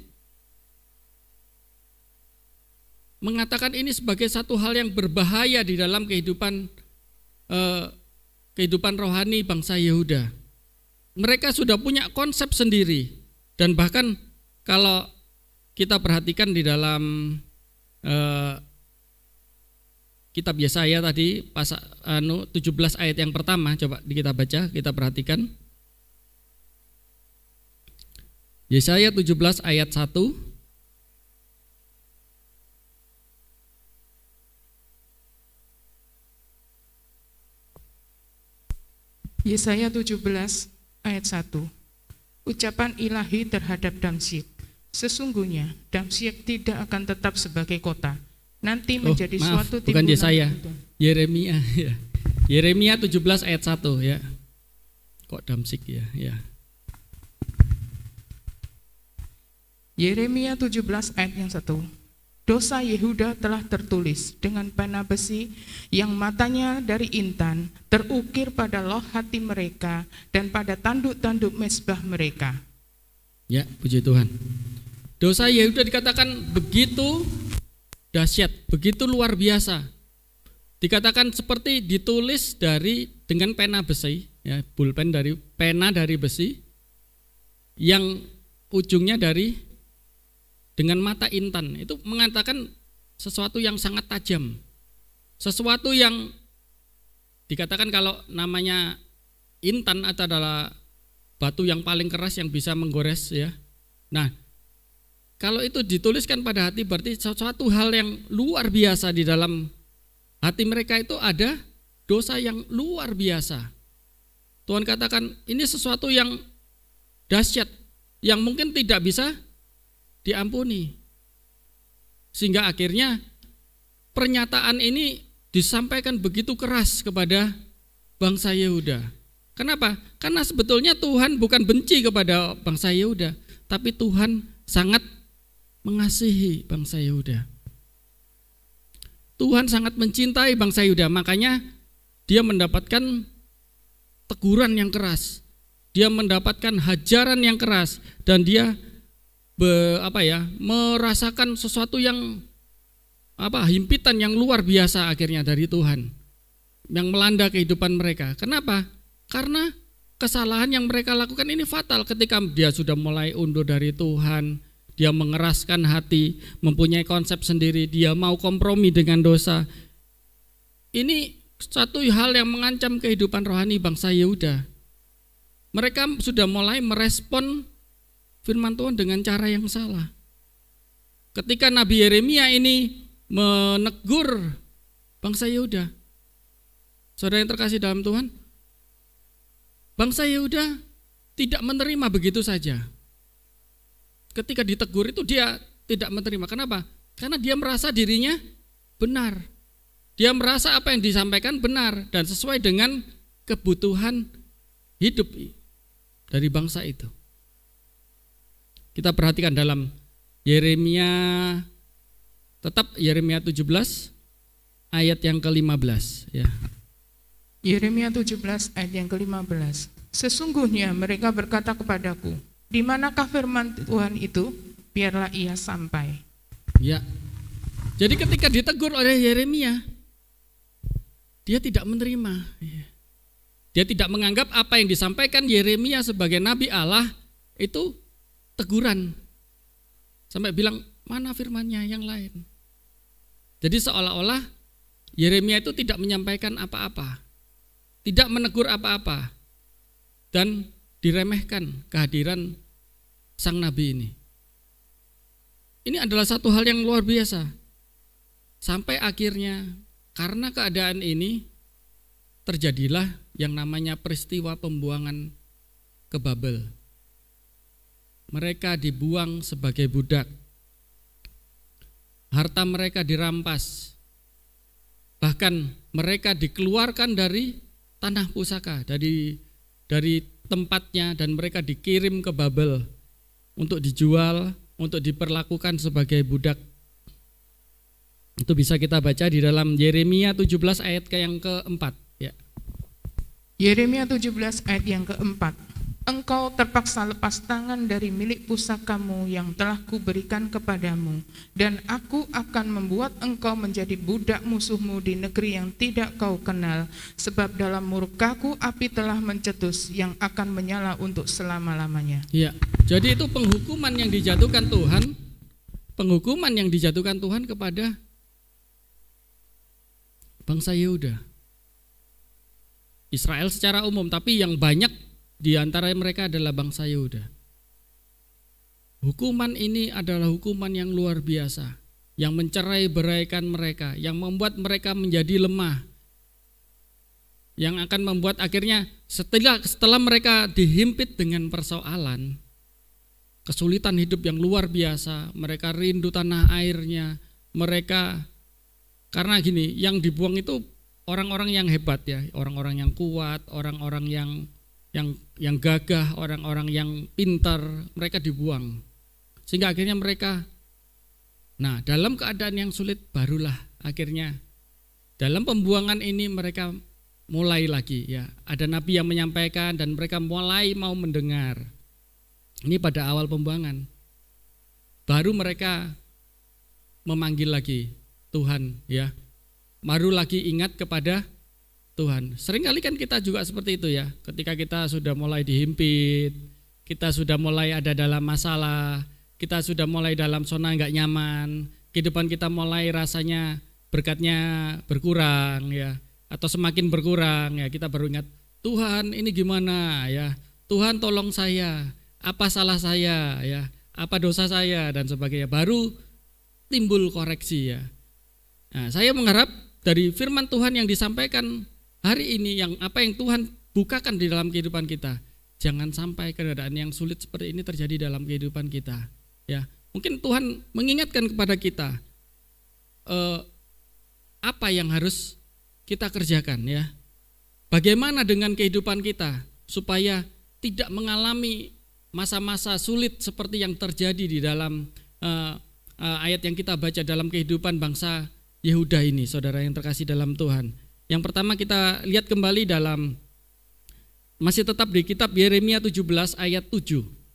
mengatakan ini sebagai satu hal yang berbahaya di dalam kehidupan rohani bangsa Yehuda. Mereka sudah punya konsep sendiri, dan bahkan kalau kita perhatikan di dalam kitab Yesaya tadi pasal 17 ayat yang pertama, coba kita baca, kita perhatikan. Yesaya 17 ayat 1. Yesaya 17 ayat 1. Ucapan ilahi terhadap Damsyik. Sesungguhnya Damsyik tidak akan tetap sebagai kota, nanti menjadi suatu timbunan. Bukan Yesaya, Yeremia ya. Yeremia 17 ayat 1 ya. Kok Damsyik ya? Ya. Yeremia 17 ayat yang 1. Dosa Yehuda telah tertulis dengan pena besi yang matanya dari intan, terukir pada loh hati mereka dan pada tanduk-tanduk mezbah mereka. Ya, puji Tuhan. Dosa Yehuda dikatakan begitu dahsyat, begitu luar biasa. Dikatakan seperti ditulis dengan pena besi, ya, pulpen dari pena dari besi yang ujungnya dengan mata intan. Itu mengatakan sesuatu yang sangat tajam, sesuatu yang dikatakan kalau namanya intan adalah batu yang paling keras yang bisa menggores ya. Nah, kalau itu dituliskan pada hati berarti sesuatu hal yang luar biasa. Di dalam hati mereka itu ada dosa yang luar biasa. Tuhan katakan ini sesuatu yang dahsyat, yang mungkin tidak bisa diampuni. Sehingga akhirnya pernyataan ini disampaikan begitu keras kepada bangsa Yehuda. Kenapa? Karena sebetulnya Tuhan bukan benci kepada bangsa Yehuda, tapi Tuhan sangat mengasihi bangsa Yehuda. Tuhan sangat mencintai bangsa Yehuda, makanya dia mendapatkan teguran yang keras, dia mendapatkan hajaran yang keras, dan dia merasakan sesuatu yang himpitan yang luar biasa akhirnya dari Tuhan yang melanda kehidupan mereka. Kenapa? Karena kesalahan yang mereka lakukan ini fatal. Ketika dia sudah mulai undur dari Tuhan, dia mengeraskan hati, mempunyai konsep sendiri, dia mau kompromi dengan dosa. Ini satu hal yang mengancam kehidupan rohani bangsa Yehuda. Mereka sudah mulai merespon firman Tuhan dengan cara yang salah. Ketika Nabi Yeremia ini menegur bangsa Yehuda, saudara yang terkasih dalam Tuhan, bangsa Yehuda tidak menerima begitu saja. Ketika ditegur itu dia tidak menerima. Kenapa? Karena dia merasa dirinya benar. Dia merasa apa yang disampaikan benar dan sesuai dengan kebutuhan hidup dari bangsa itu. Kita perhatikan dalam Yeremia 17 ayat yang ke-15 ya. Yeremia 17 ayat yang ke-15. Sesungguhnya mereka berkata kepadaku, di manakah firman Tuhan itu? Biarlah ia sampai. Ya. Jadi ketika ditegur oleh Yeremia, dia tidak menerima. Dia tidak menganggap apa yang disampaikan Yeremia sebagai nabi Allah itu teguran. Sampai bilang, mana firmannya yang lain? Jadi seolah-olah Yeremia itu tidak menyampaikan apa-apa, tidak menegur apa-apa, dan diremehkan kehadiran sang nabi ini. Ini adalah satu hal yang luar biasa. Sampai akhirnya karena keadaan ini terjadilah yang namanya peristiwa pembuangan ke Babel. Mereka dibuang sebagai budak. Harta mereka dirampas. Bahkan mereka dikeluarkan dari tanah pusaka, dari tempatnya, dan mereka dikirim ke Babel untuk dijual, untuk diperlakukan sebagai budak. Itu bisa kita baca di dalam Yeremia 17 ayat yang keempat. Ya. Yeremia 17 ayat yang keempat. Engkau terpaksa lepas tangan dari milik pusakamu yang telah kuberikan kepadamu, dan aku akan membuat engkau menjadi budak musuhmu di negeri yang tidak kau kenal, sebab dalam murkaku api telah mencetus yang akan menyala untuk selama-lamanya. Ya, jadi itu penghukuman yang dijatuhkan Tuhan, kepada bangsa Yehuda, Israel secara umum, tapi yang banyak di antara mereka adalah bangsa Yehuda. Hukuman ini adalah hukuman yang luar biasa, yang mencerai-beraikan mereka, yang membuat mereka menjadi lemah, yang akan membuat akhirnya setelah mereka dihimpit dengan persoalan, kesulitan hidup yang luar biasa, mereka rindu tanah airnya, mereka, karena gini, yang dibuang itu orang-orang yang hebat ya, orang-orang yang kuat, orang-orang yang gagah, orang-orang yang pintar, mereka dibuang. Sehingga akhirnya mereka, nah dalam keadaan yang sulit barulah akhirnya dalam pembuangan ini mereka mulai lagi ya. Ada nabi yang menyampaikan dan mereka mulai mau mendengar. Ini pada awal pembuangan. Baru mereka memanggil lagi Tuhan ya. Baru lagi ingat kepada Tuhan. Seringkali kan kita juga seperti itu ya. Ketika kita sudah mulai dihimpit, kita sudah mulai ada dalam masalah, kita sudah mulai dalam zona nggak nyaman, kehidupan kita mulai rasanya berkatnya berkurang ya, atau semakin berkurang ya, kita baru ingat, Tuhan ini gimana ya, Tuhan tolong saya, apa salah saya ya, apa dosa saya dan sebagainya. Baru timbul koreksi ya. Nah, saya mengharap dari firman Tuhan yang disampaikan hari ini, yang apa yang Tuhan bukakan di dalam kehidupan kita, jangan sampai keadaan yang sulit seperti ini terjadi dalam kehidupan kita. Ya, mungkin Tuhan mengingatkan kepada kita apa yang harus kita kerjakan ya. Bagaimana dengan kehidupan kita supaya tidak mengalami masa-masa sulit seperti yang terjadi di dalam ayat yang kita baca dalam kehidupan bangsa Yehuda ini, saudara yang terkasih dalam Tuhan. Yang pertama kita lihat kembali dalam, masih tetap di kitab Yeremia 17 ayat 7.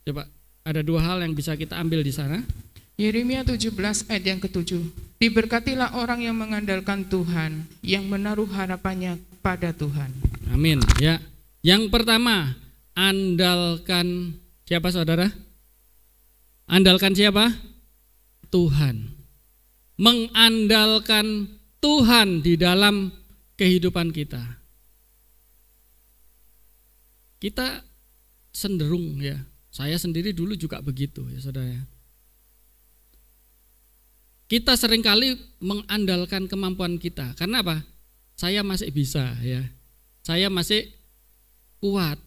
Coba, ada dua hal yang bisa kita ambil di sana. Yeremia 17 ayat yang ke-7. Diberkatilah orang yang mengandalkan Tuhan, yang menaruh harapannya pada Tuhan. Amin ya. Yang pertama, andalkan siapa saudara? Andalkan siapa? Tuhan. Mengandalkan Tuhan di dalam kehidupan kita. Kita cenderung ya, saya sendiri dulu juga begitu ya saudara. Kita seringkali mengandalkan kemampuan kita. Karena apa? Saya masih bisa ya, saya masih kuat.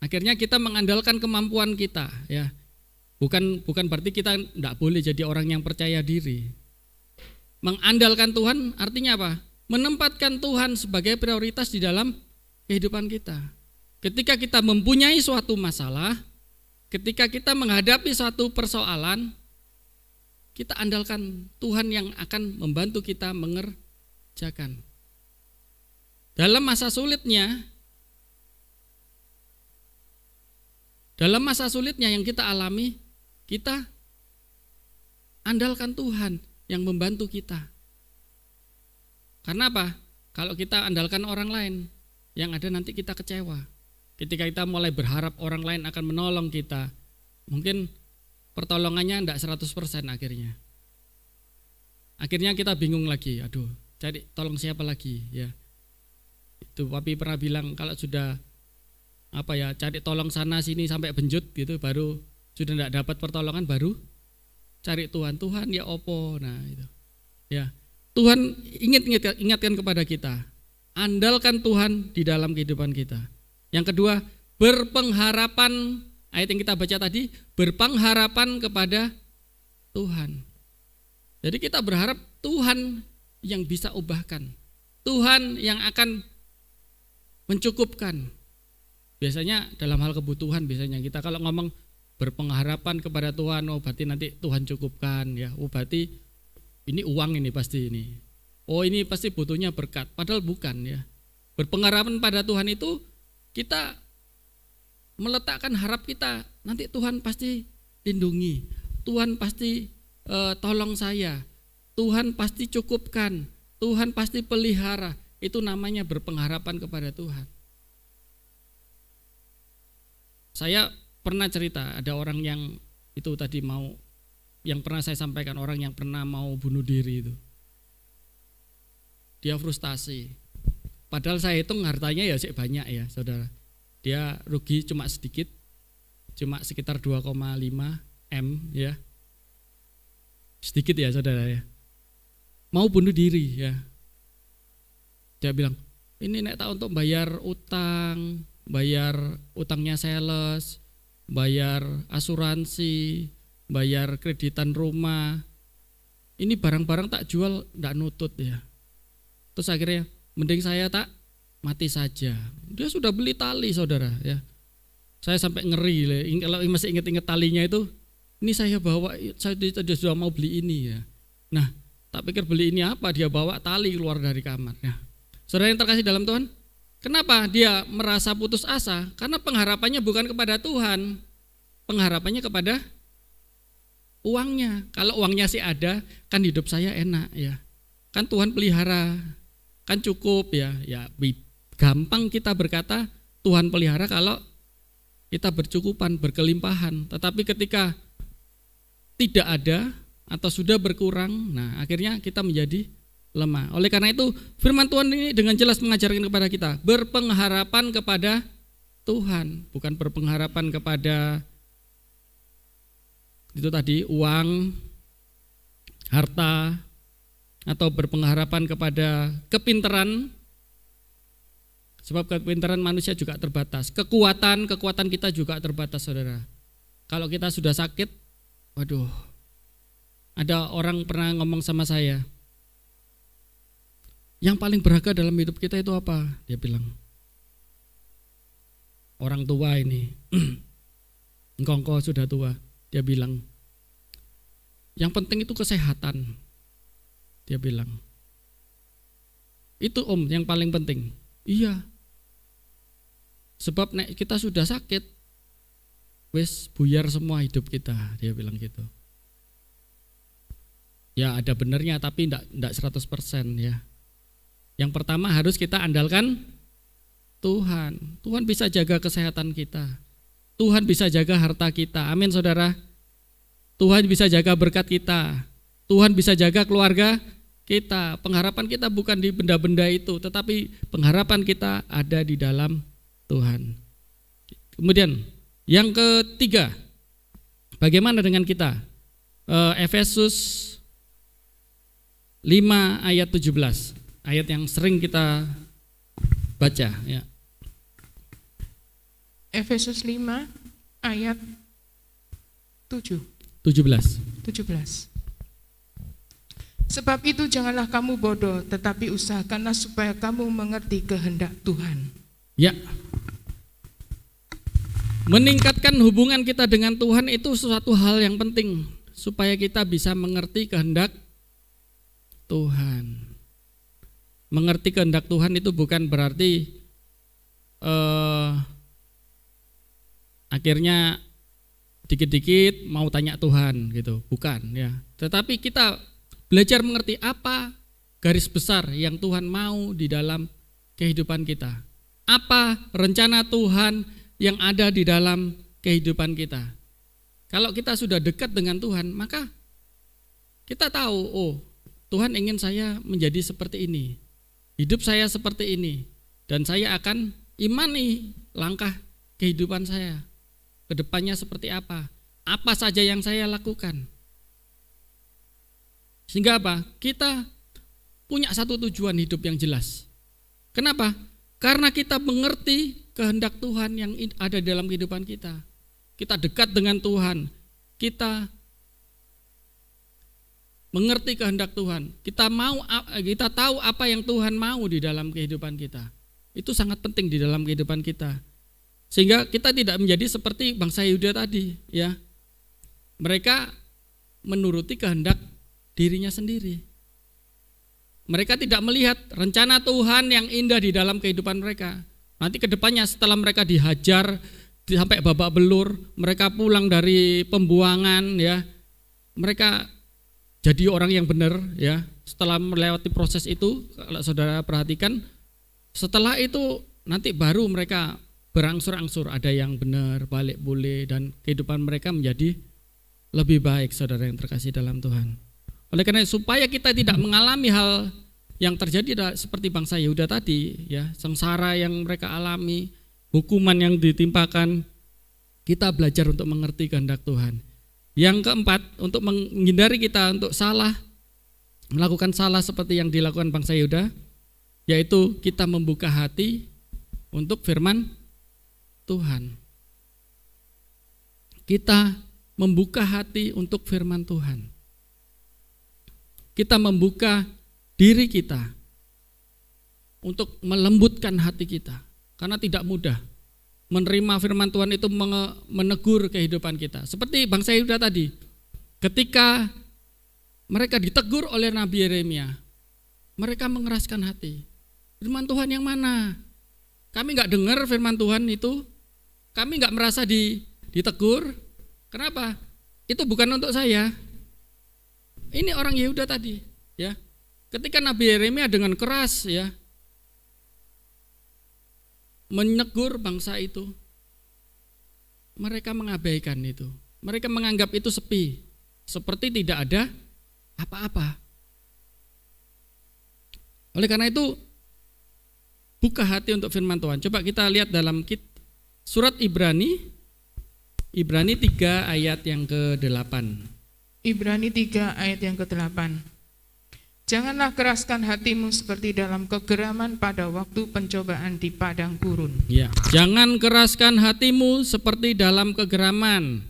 Akhirnya kita mengandalkan kemampuan kita ya. Bukan berarti kita tidak boleh jadi orang yang percaya diri. Mengandalkan Tuhan artinya apa? Menempatkan Tuhan sebagai prioritas di dalam kehidupan kita. Ketika kita mempunyai suatu masalah, ketika kita menghadapi suatu persoalan, kita andalkan Tuhan yang akan membantu kita mengerjakan. dalam masa sulitnya yang kita alami, kita andalkan Tuhan yang membantu kita. Karena apa? Kalau kita andalkan orang lain, yang ada nanti kita kecewa. Ketika kita mulai berharap orang lain akan menolong kita, mungkin pertolongannya tidak 100% akhirnya. Akhirnya kita bingung lagi, aduh, cari tolong siapa lagi ya. Itu Papi pernah bilang kalau sudah cari tolong sana sini sampai benjut gitu, baru sudah tidak dapat pertolongan, baru cari Tuhan. Tuhan ya opo. Nah itu ya, Tuhan ingatkan kepada kita, andalkan Tuhan di dalam kehidupan kita. Yang kedua, berpengharapan, ayat yang kita baca tadi, berpengharapan kepada Tuhan. Jadi kita berharap Tuhan yang bisa ubahkan, Tuhan yang akan mencukupkan. Biasanya dalam hal kebutuhan, biasanya kita kalau ngomong berpengharapan kepada Tuhan, oh berarti nanti Tuhan cukupkan ya. Oh berarti ini uang ini pasti ini. Oh ini pasti butuhnya berkat. Padahal bukan ya. Berpengharapan pada Tuhan itu kita meletakkan harap kita, nanti Tuhan pasti lindungi, Tuhan pasti tolong saya, Tuhan pasti cukupkan, Tuhan pasti pelihara. Itu namanya berpengharapan kepada Tuhan. Saya pernah cerita, ada orang yang itu tadi yang pernah saya sampaikan, orang yang pernah mau bunuh diri itu. Dia frustasi. Padahal saya hitung hartanya ya sih banyak ya saudara. Dia rugi cuma sedikit, cuma sekitar 2,5 M ya. Sedikit ya saudara ya. Mau bunuh diri ya. Dia bilang, ini nek tak untuk bayar utangnya sales, bayar asuransi, bayar kreditan rumah. Ini barang-barang tak jual ndak nutut ya. Terus akhirnya mending saya tak mati saja. Dia sudah beli tali saudara ya. Saya sampai ngeri, kalau masih ingat-ingat talinya itu, ini saya bawa, saya sudah mau beli ini ya. Nah, tak pikir beli ini apa, dia bawa tali keluar dari kamar ya. Saudara yang terkasih dalam Tuhan, kenapa dia merasa putus asa? Karena pengharapannya bukan kepada Tuhan, pengharapannya kepada uangnya. Kalau uangnya sih ada, kan hidup saya enak ya. Kan Tuhan pelihara, kan cukup ya. Ya gampang kita berkata Tuhan pelihara kalau kita bercukupan, berkelimpahan. Tetapi ketika tidak ada atau sudah berkurang, nah akhirnya kita menjadi lemah. Oleh karena itu firman Tuhan ini dengan jelas mengajarkan kepada kita berpengharapan kepada Tuhan, bukan berpengharapan kepada itu tadi uang, harta, atau berpengharapan kepada kepintaran. Sebab kepintaran manusia juga terbatas, kekuatan kita juga terbatas saudara. Kalau kita sudah sakit, waduh, ada orang pernah ngomong sama saya, yang paling berharga dalam hidup kita itu apa? Dia bilang, orang tua ini, engkau sudah tua. Dia bilang, yang penting itu kesehatan. Dia bilang, itu om yang paling penting. Iya. Sebab nek kita sudah sakit, wes buyar semua hidup kita. Dia bilang gitu. Ya ada benernya tapi enggak 100% ya. Yang pertama harus kita andalkan Tuhan. Tuhan bisa jaga kesehatan kita. Tuhan bisa jaga harta kita. Amin saudara. Tuhan bisa jaga berkat kita. Tuhan bisa jaga keluarga kita. Pengharapan kita bukan di benda-benda itu, tetapi pengharapan kita ada di dalam Tuhan. Kemudian yang ketiga, bagaimana dengan kita? Efesus 5 ayat 17, ayat yang sering kita baca ya. Efesus 5 ayat 17. Sebab itu janganlah kamu bodoh, tetapi usahakanlah supaya kamu mengerti kehendak Tuhan. Ya. Meningkatkan hubungan kita dengan Tuhan itu suatu hal yang penting supaya kita bisa mengerti kehendak Tuhan. mengerti kehendak Tuhan itu bukan berarti akhirnya dikit-dikit mau tanya Tuhan gitu, bukan ya. Tetapi kita belajar mengerti apa garis besar yang Tuhan mau di dalam kehidupan kita. Apa rencana Tuhan yang ada di dalam kehidupan kita. Kalau kita sudah dekat dengan Tuhan, maka kita tahu, oh Tuhan ingin saya menjadi seperti ini, hidup saya seperti ini, dan saya akan imani langkah kehidupan saya ke depannya seperti apa saja yang saya lakukan. Sehingga apa? Kita punya satu tujuan hidup yang jelas. Kenapa? Karena kita mengerti kehendak Tuhan yang ada dalam kehidupan kita. Kita dekat dengan Tuhan, kita mengerti kehendak Tuhan, kita tahu apa yang Tuhan mau di dalam kehidupan kita. Itu sangat penting di dalam kehidupan kita. Sehingga kita tidak menjadi seperti bangsa Yehuda tadi, ya. Mereka menuruti kehendak dirinya sendiri. Mereka tidak melihat rencana Tuhan yang indah di dalam kehidupan mereka. Nanti ke depannya setelah mereka dihajar sampai babak belur, mereka pulang dari pembuangan, ya. Mereka jadi orang yang benar, ya. Setelah melewati proses itu, kalau saudara perhatikan, setelah itu nanti baru mereka berangsur-angsur, ada yang benar, balik boleh, dan kehidupan mereka menjadi lebih baik, saudara yang terkasih dalam Tuhan. Oleh karena supaya kita tidak mengalami hal yang terjadi seperti bangsa Yehuda tadi, ya, sengsara yang mereka alami, hukuman yang ditimpakan, kita belajar untuk mengerti kehendak Tuhan. Yang keempat, untuk menghindari kita untuk melakukan salah seperti yang dilakukan bangsa Yehuda, yaitu kita membuka hati untuk firman Tuhan. Kita membuka hati untuk firman Tuhan. Kita membuka diri kita untuk melembutkan hati kita, karena tidak mudah menerima firman Tuhan itu menegur kehidupan kita. Seperti bangsa Yehuda tadi, ketika mereka ditegur oleh Nabi Yeremia, mereka mengeraskan hati. Firman Tuhan yang mana? Kami nggak dengar firman Tuhan itu, kami nggak merasa ditegur. Kenapa? Itu bukan untuk saya. Ini orang Yehuda tadi, ya. Ketika Nabi Yeremia dengan keras, ya, menegur bangsa itu, mereka mengabaikan itu. Mereka menganggap itu sepi, seperti tidak ada apa-apa. Oleh karena itu, buka hati untuk firman Tuhan. Coba kita lihat dalam surat Ibrani 3 ayat yang ke-8. Ibrani 3 ayat yang ke-8. Janganlah keraskan hatimu seperti dalam kegeraman pada waktu pencobaan di padang gurun. Ya, jangan keraskan hatimu seperti dalam kegeraman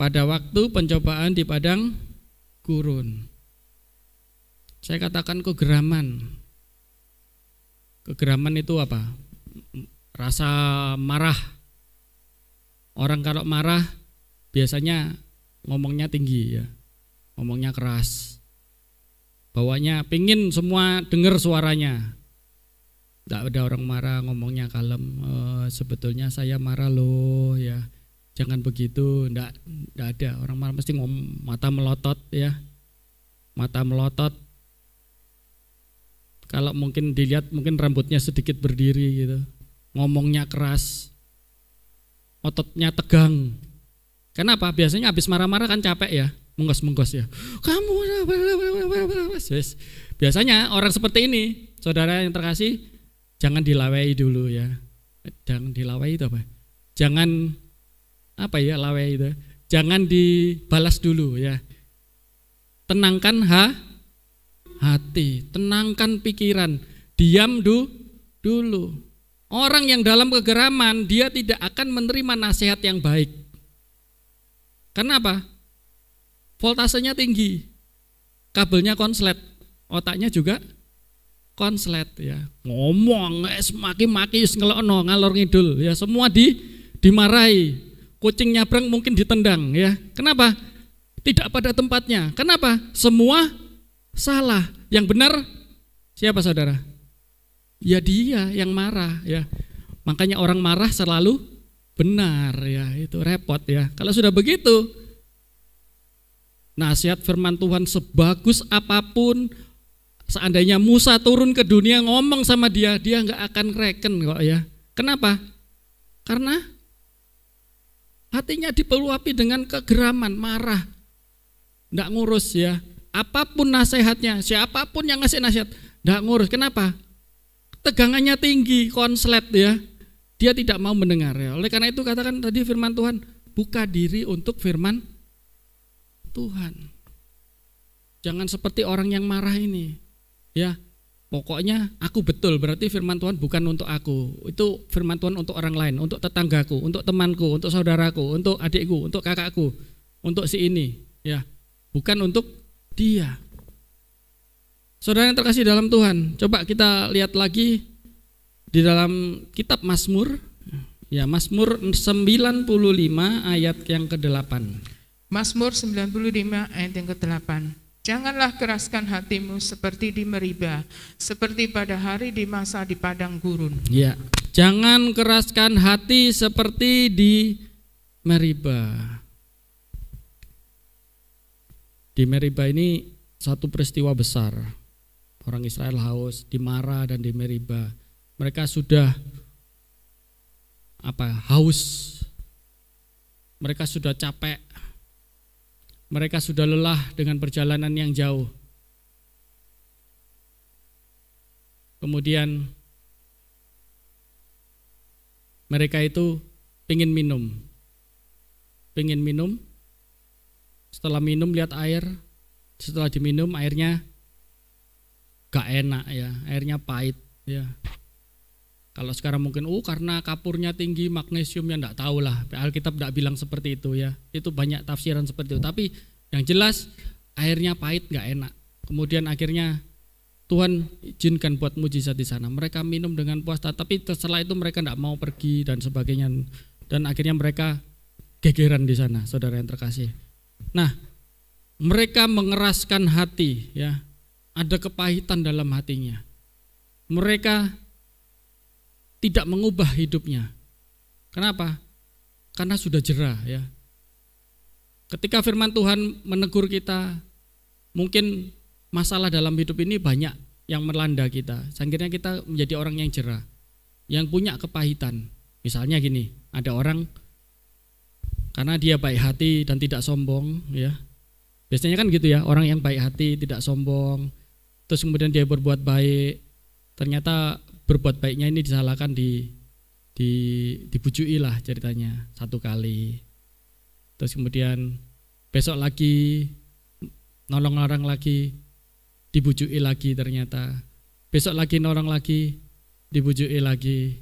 pada waktu pencobaan di padang gurun. Saya katakan kegeraman. Kegeraman itu apa? Rasa marah. Orang kalau marah biasanya ngomongnya tinggi, ya, ngomongnya keras, bawanya pingin semua dengar suaranya. Tidak ada orang marah ngomongnya kalem. Sebetulnya saya marah loh, ya, jangan begitu. Tidak ada orang marah, mesti mata melotot, ya, mata melotot. Kalau mungkin dilihat, mungkin rambutnya sedikit berdiri gitu, ngomongnya keras, ototnya tegang. Kenapa? Biasanya habis marah-marah kan capek, ya, menggos-menggos, ya. Kamu biasanya orang seperti ini, saudara yang terkasih, jangan dilawai dulu, ya. Jangan dilawai itu apa? Jangan apa ya lawai itu? Jangan dibalas dulu, ya. Tenangkan hati, tenangkan pikiran, diam dulu. Orang yang dalam kegeraman, dia tidak akan menerima nasihat yang baik. Kenapa? Voltasenya tinggi, kabelnya konslet, otaknya juga konslet, ya. Ngomong, maki-maki, ngelokno, ngalor ngidul, ya, semua dimarahi. Kucing nyabrang mungkin ditendang, ya. Kenapa? Tidak pada tempatnya. Kenapa? Semua salah, yang benar Siapa saudara? Ya dia yang marah ya. Makanya orang marah selalu benar ya, itu repot ya. Kalau sudah begitu, nasihat firman Tuhan sebagus apapun, seandainya Musa turun ke dunia ngomong sama dia nggak akan reken kok ya. Kenapa? Karena hatinya dipeluapi dengan kegeraman, marah, nggak ngurus ya. Apapun nasihatnya, siapapun yang ngasih nasihat, nggak ngurus. Kenapa? Tegangannya tinggi, konslet ya. Dia tidak mau mendengar ya. Oleh karena itu katakan tadi firman Tuhan, buka diri untuk firman Tuhan. Jangan seperti orang yang marah ini. Ya, pokoknya aku betul, berarti firman Tuhan bukan untuk aku. Itu firman Tuhan untuk orang lain, untuk tetanggaku, untuk temanku, untuk saudaraku, untuk adikku, untuk kakakku, untuk si ini, ya. Bukan untuk dia. Saudara yang terkasih dalam Tuhan, coba kita lihat lagi di dalam kitab Mazmur, ya, Mazmur 95 ayat yang ke-8. Mazmur 95 ayat yang ke-8. Janganlah keraskan hatimu seperti di Meriba, seperti pada hari di masa di padang gurun. Ya, jangan keraskan hati seperti di Meriba. Di Meriba ini satu peristiwa besar. Orang Israel haus di Mara dan di Meriba. Mereka sudah haus. Mereka sudah capek. Mereka sudah lelah dengan perjalanan yang jauh. Kemudian mereka itu pengen minum. Setelah minum lihat air. Setelah diminum airnya gak enak ya, airnya pahit ya. Kalau sekarang mungkin karena kapurnya tinggi, magnesiumnya enggak tahu lah. Alkitab enggak bilang seperti itu ya. Itu banyak tafsiran seperti itu. Tapi yang jelas airnya pahit, enggak enak. Kemudian akhirnya Tuhan izinkan buat mujizat di sana. Mereka minum dengan puas, tapi setelah itu mereka enggak mau pergi dan sebagainya. Dan akhirnya mereka gegeran di sana, saudara yang terkasih. Nah, mereka mengeraskan hati ya. Ada kepahitan dalam hatinya. Mereka tidak mengubah hidupnya. Kenapa? Karena sudah jerah ya. Ketika firman Tuhan menegur kita, mungkin masalah dalam hidup ini banyak yang melanda kita. Akhirnya kita menjadi orang yang jerah, yang punya kepahitan. Misalnya gini, ada orang karena dia baik hati dan tidak sombong ya. Biasanya kan gitu ya, orang yang baik hati, tidak sombong, terus kemudian dia berbuat baik, ternyata berbuat baiknya ini disalahkan, dibujui lah ceritanya satu kali. Terus kemudian besok lagi nolong orang lagi, dibujui lagi ternyata. Besok lagi nolong lagi, dibujui lagi.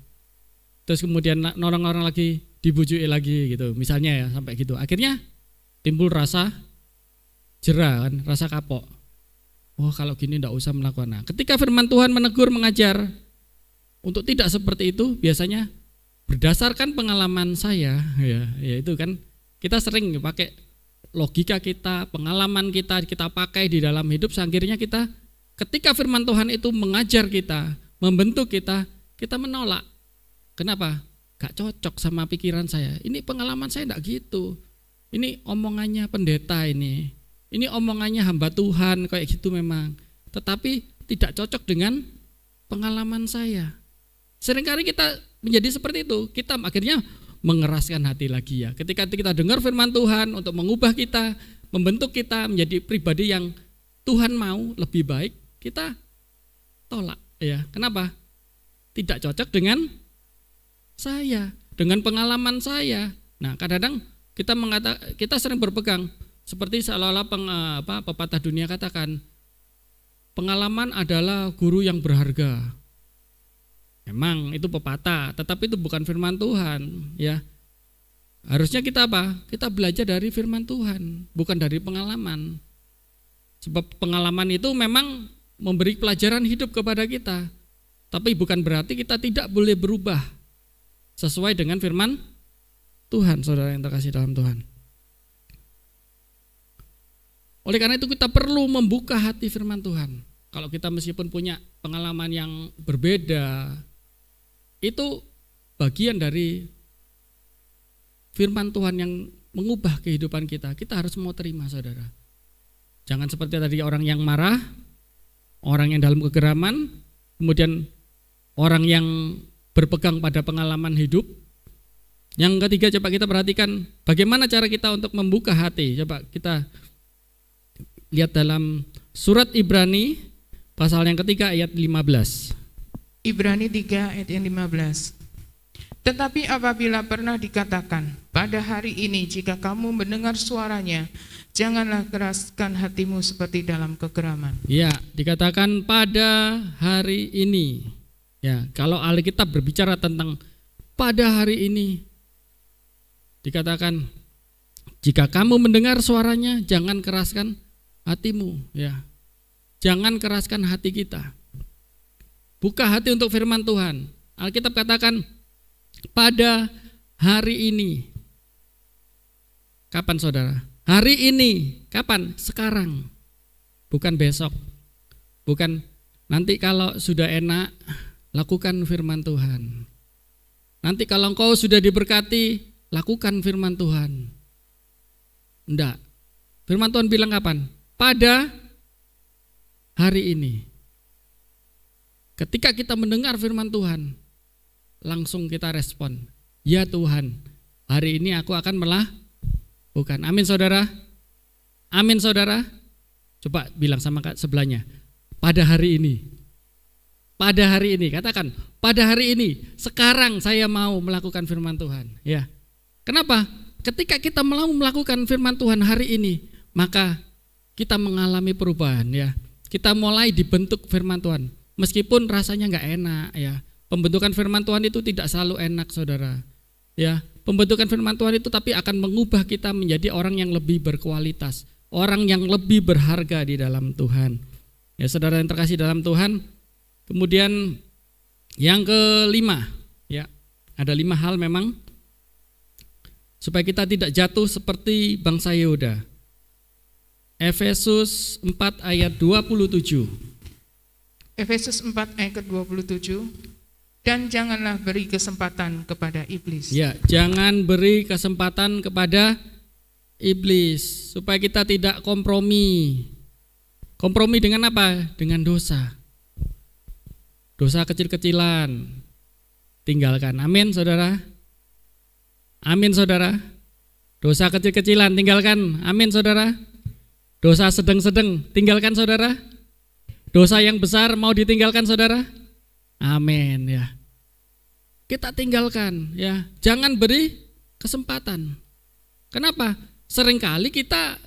Terus kemudian nolong orang lagi, dibujui lagi gitu. Misalnya ya sampai gitu. Akhirnya timbul rasa jerah kan, rasa kapok. Oh kalau gini enggak usah melakukan. Nah, ketika firman Tuhan menegur, mengajar untuk tidak seperti itu, biasanya berdasarkan pengalaman saya ya itu kan kita sering pakai logika kita, pengalaman kita pakai di dalam hidup. Akhirnya kita ketika firman Tuhan itu mengajar kita, membentuk kita menolak. Kenapa? Gak cocok sama pikiran saya. Ini pengalaman saya enggak gitu. Ini omongannya pendeta ini omongannya hamba Tuhan kayak gitu memang. Tetapi tidak cocok dengan pengalaman saya. Seringkali kita menjadi seperti itu. Kita akhirnya mengeraskan hati lagi ya. Ketika kita dengar firman Tuhan untuk mengubah kita, membentuk kita menjadi pribadi yang Tuhan mau lebih baik, kita tolak ya. Kenapa? Tidak cocok dengan saya, dengan pengalaman saya. Nah, kadang-kadang kita sering berpegang seperti seolah-olah pepatah dunia katakan, pengalaman adalah guru yang berharga. Memang itu pepatah, tetapi itu bukan firman Tuhan ya. Harusnya kita Kita belajar dari firman Tuhan, bukan dari pengalaman. Sebab pengalaman itu memang memberi pelajaran hidup kepada kita. Tapi bukan berarti kita tidak boleh berubah sesuai dengan firman Tuhan, saudara yang terkasih dalam Tuhan. Oleh karena itu kita perlu membuka hati firman Tuhan. Kalau kita meskipun punya pengalaman yang berbeda, itu bagian dari firman Tuhan yang mengubah kehidupan kita. Kita harus mau terima, saudara. Jangan seperti tadi orang yang marah, orang yang dalam kegeraman, kemudian orang yang berpegang pada pengalaman hidup. Yang ketiga, coba kita perhatikan bagaimana cara kita untuk membuka hati. Coba kita lihat dalam surat Ibrani pasal yang ketiga ayat 15. Ibrani 3 ayat yang 15. Tetapi apabila pernah dikatakan, pada hari ini jika kamu mendengar suaranya, janganlah keraskan hatimu seperti dalam kegeraman. Ya, dikatakan pada hari ini. Ya, kalau Alkitab berbicara tentang pada hari ini, dikatakan jika kamu mendengar suaranya, jangan keraskan hatimu. Ya, jangan keraskan hati kita. Buka hati untuk firman Tuhan. Alkitab katakan pada hari ini. Kapan, saudara? Hari ini. Kapan? Sekarang. Bukan besok. Bukan nanti kalau sudah enak, lakukan firman Tuhan. Nanti kalau engkau sudah diberkati, lakukan firman Tuhan. Enggak. Firman Tuhan bilang kapan? Pada hari ini. Ketika kita mendengar firman Tuhan, langsung kita respon. Ya Tuhan, hari ini aku akan melakukan. Amin, saudara. Amin, saudara. Coba bilang sama sebelahnya, pada hari ini. Pada hari ini, katakan, pada hari ini, sekarang saya mau melakukan firman Tuhan. Ya. Kenapa? Ketika kita mau melakukan firman Tuhan hari ini, maka kita mengalami perubahan, ya. Kita mulai dibentuk firman Tuhan, meskipun rasanya nggak enak, ya. Pembentukan firman Tuhan itu tidak selalu enak, saudara. Ya, pembentukan firman Tuhan itu tapi akan mengubah kita menjadi orang yang lebih berkualitas, orang yang lebih berharga di dalam Tuhan. Ya, saudara yang terkasih dalam Tuhan. Kemudian yang kelima, ya, ada 5 hal memang supaya kita tidak jatuh seperti bangsa Yehuda. Efesus 4 ayat 27. Efesus 4 ayat ke-27. Dan janganlah beri kesempatan kepada iblis. Ya, jangan beri kesempatan kepada iblis supaya kita tidak kompromi. Kompromi dengan apa? Dengan dosa. Dosa kecil-kecilan tinggalkan. Amin, saudara. Amin, saudara. Dosa kecil-kecilan tinggalkan. Amin, saudara. Dosa sedang-sedang tinggalkan, saudara. Dosa yang besar mau ditinggalkan, saudara. Amin, ya. Kita tinggalkan, ya. Jangan beri kesempatan. Kenapa? Seringkali kita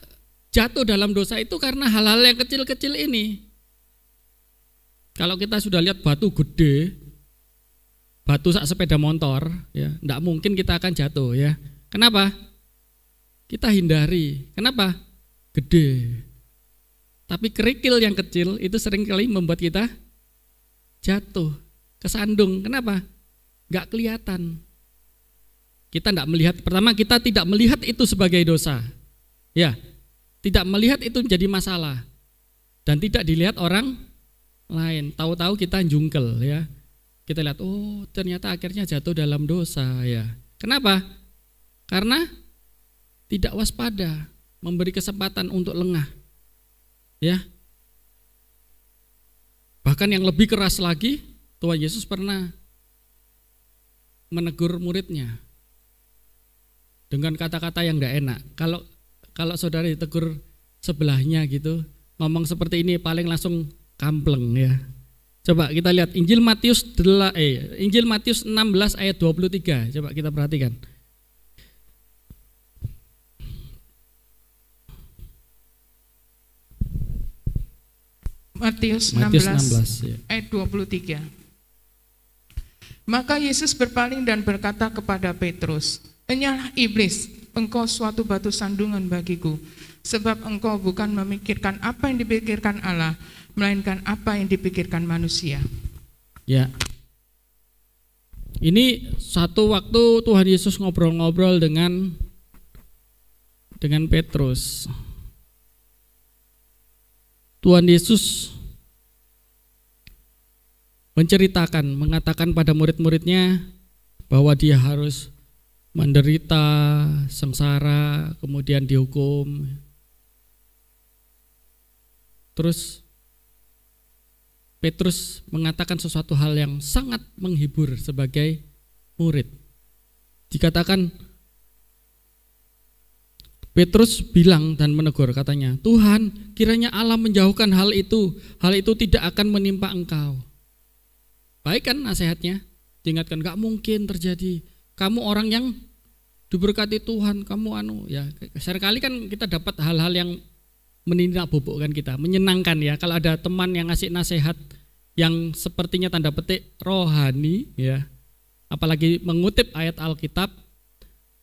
jatuh dalam dosa itu karena hal-hal yang kecil-kecil ini. Kalau kita sudah lihat batu gede, batu sak sepeda motor, ya, enggak mungkin kita akan jatuh, ya. Kenapa? Kita hindari. Kenapa? Gede. Tapi kerikil yang kecil itu seringkali membuat kita jatuh, kesandung. Kenapa? Enggak kelihatan. Kita enggak melihat. Pertama, kita tidak melihat itu sebagai dosa. Ya. Tidak melihat itu menjadi masalah. Dan tidak dilihat orang lain. Tahu-tahu kita jungkel, ya. Kita lihat, oh, ternyata akhirnya jatuh dalam dosa, ya. Kenapa? Karena tidak waspada, memberi kesempatan untuk lengah. Ya. Bahkan yang lebih keras lagi, Tuhan Yesus pernah menegur muridnya dengan kata-kata yang enggak enak. Kalau saudara ditegur sebelahnya gitu, ngomong seperti ini paling langsung kampleng, ya. Coba kita lihat Injil Matius 16 ayat 23. Coba kita perhatikan. Matius 16 ya. ayat 23. Maka Yesus berpaling dan berkata kepada Petrus, "Enyahlah iblis, engkau suatu batu sandungan bagiku, sebab engkau bukan memikirkan apa yang dipikirkan Allah, melainkan apa yang dipikirkan manusia." Ya. Ini satu waktu Tuhan Yesus ngobrol-ngobrol dengan Petrus. Tuhan Yesus mengatakan pada murid-muridnya bahwa dia harus menderita, sengsara, kemudian dihukum. Terus Petrus mengatakan sesuatu hal yang sangat menghibur sebagai murid. Dikatakan Petrus bilang dan menegur, katanya, Tuhan, kiranya Allah menjauhkan hal itu tidak akan menimpa engkau. Baik kan nasihatnya? Diingatkan, gak mungkin terjadi. Kamu orang yang diberkati Tuhan, kamu ya. Seringkali kan kita dapat hal-hal yang menindak bobokkan kita, menyenangkan ya. Kalau ada teman yang ngasih nasihat yang sepertinya tanda petik rohani ya, apalagi mengutip ayat Alkitab,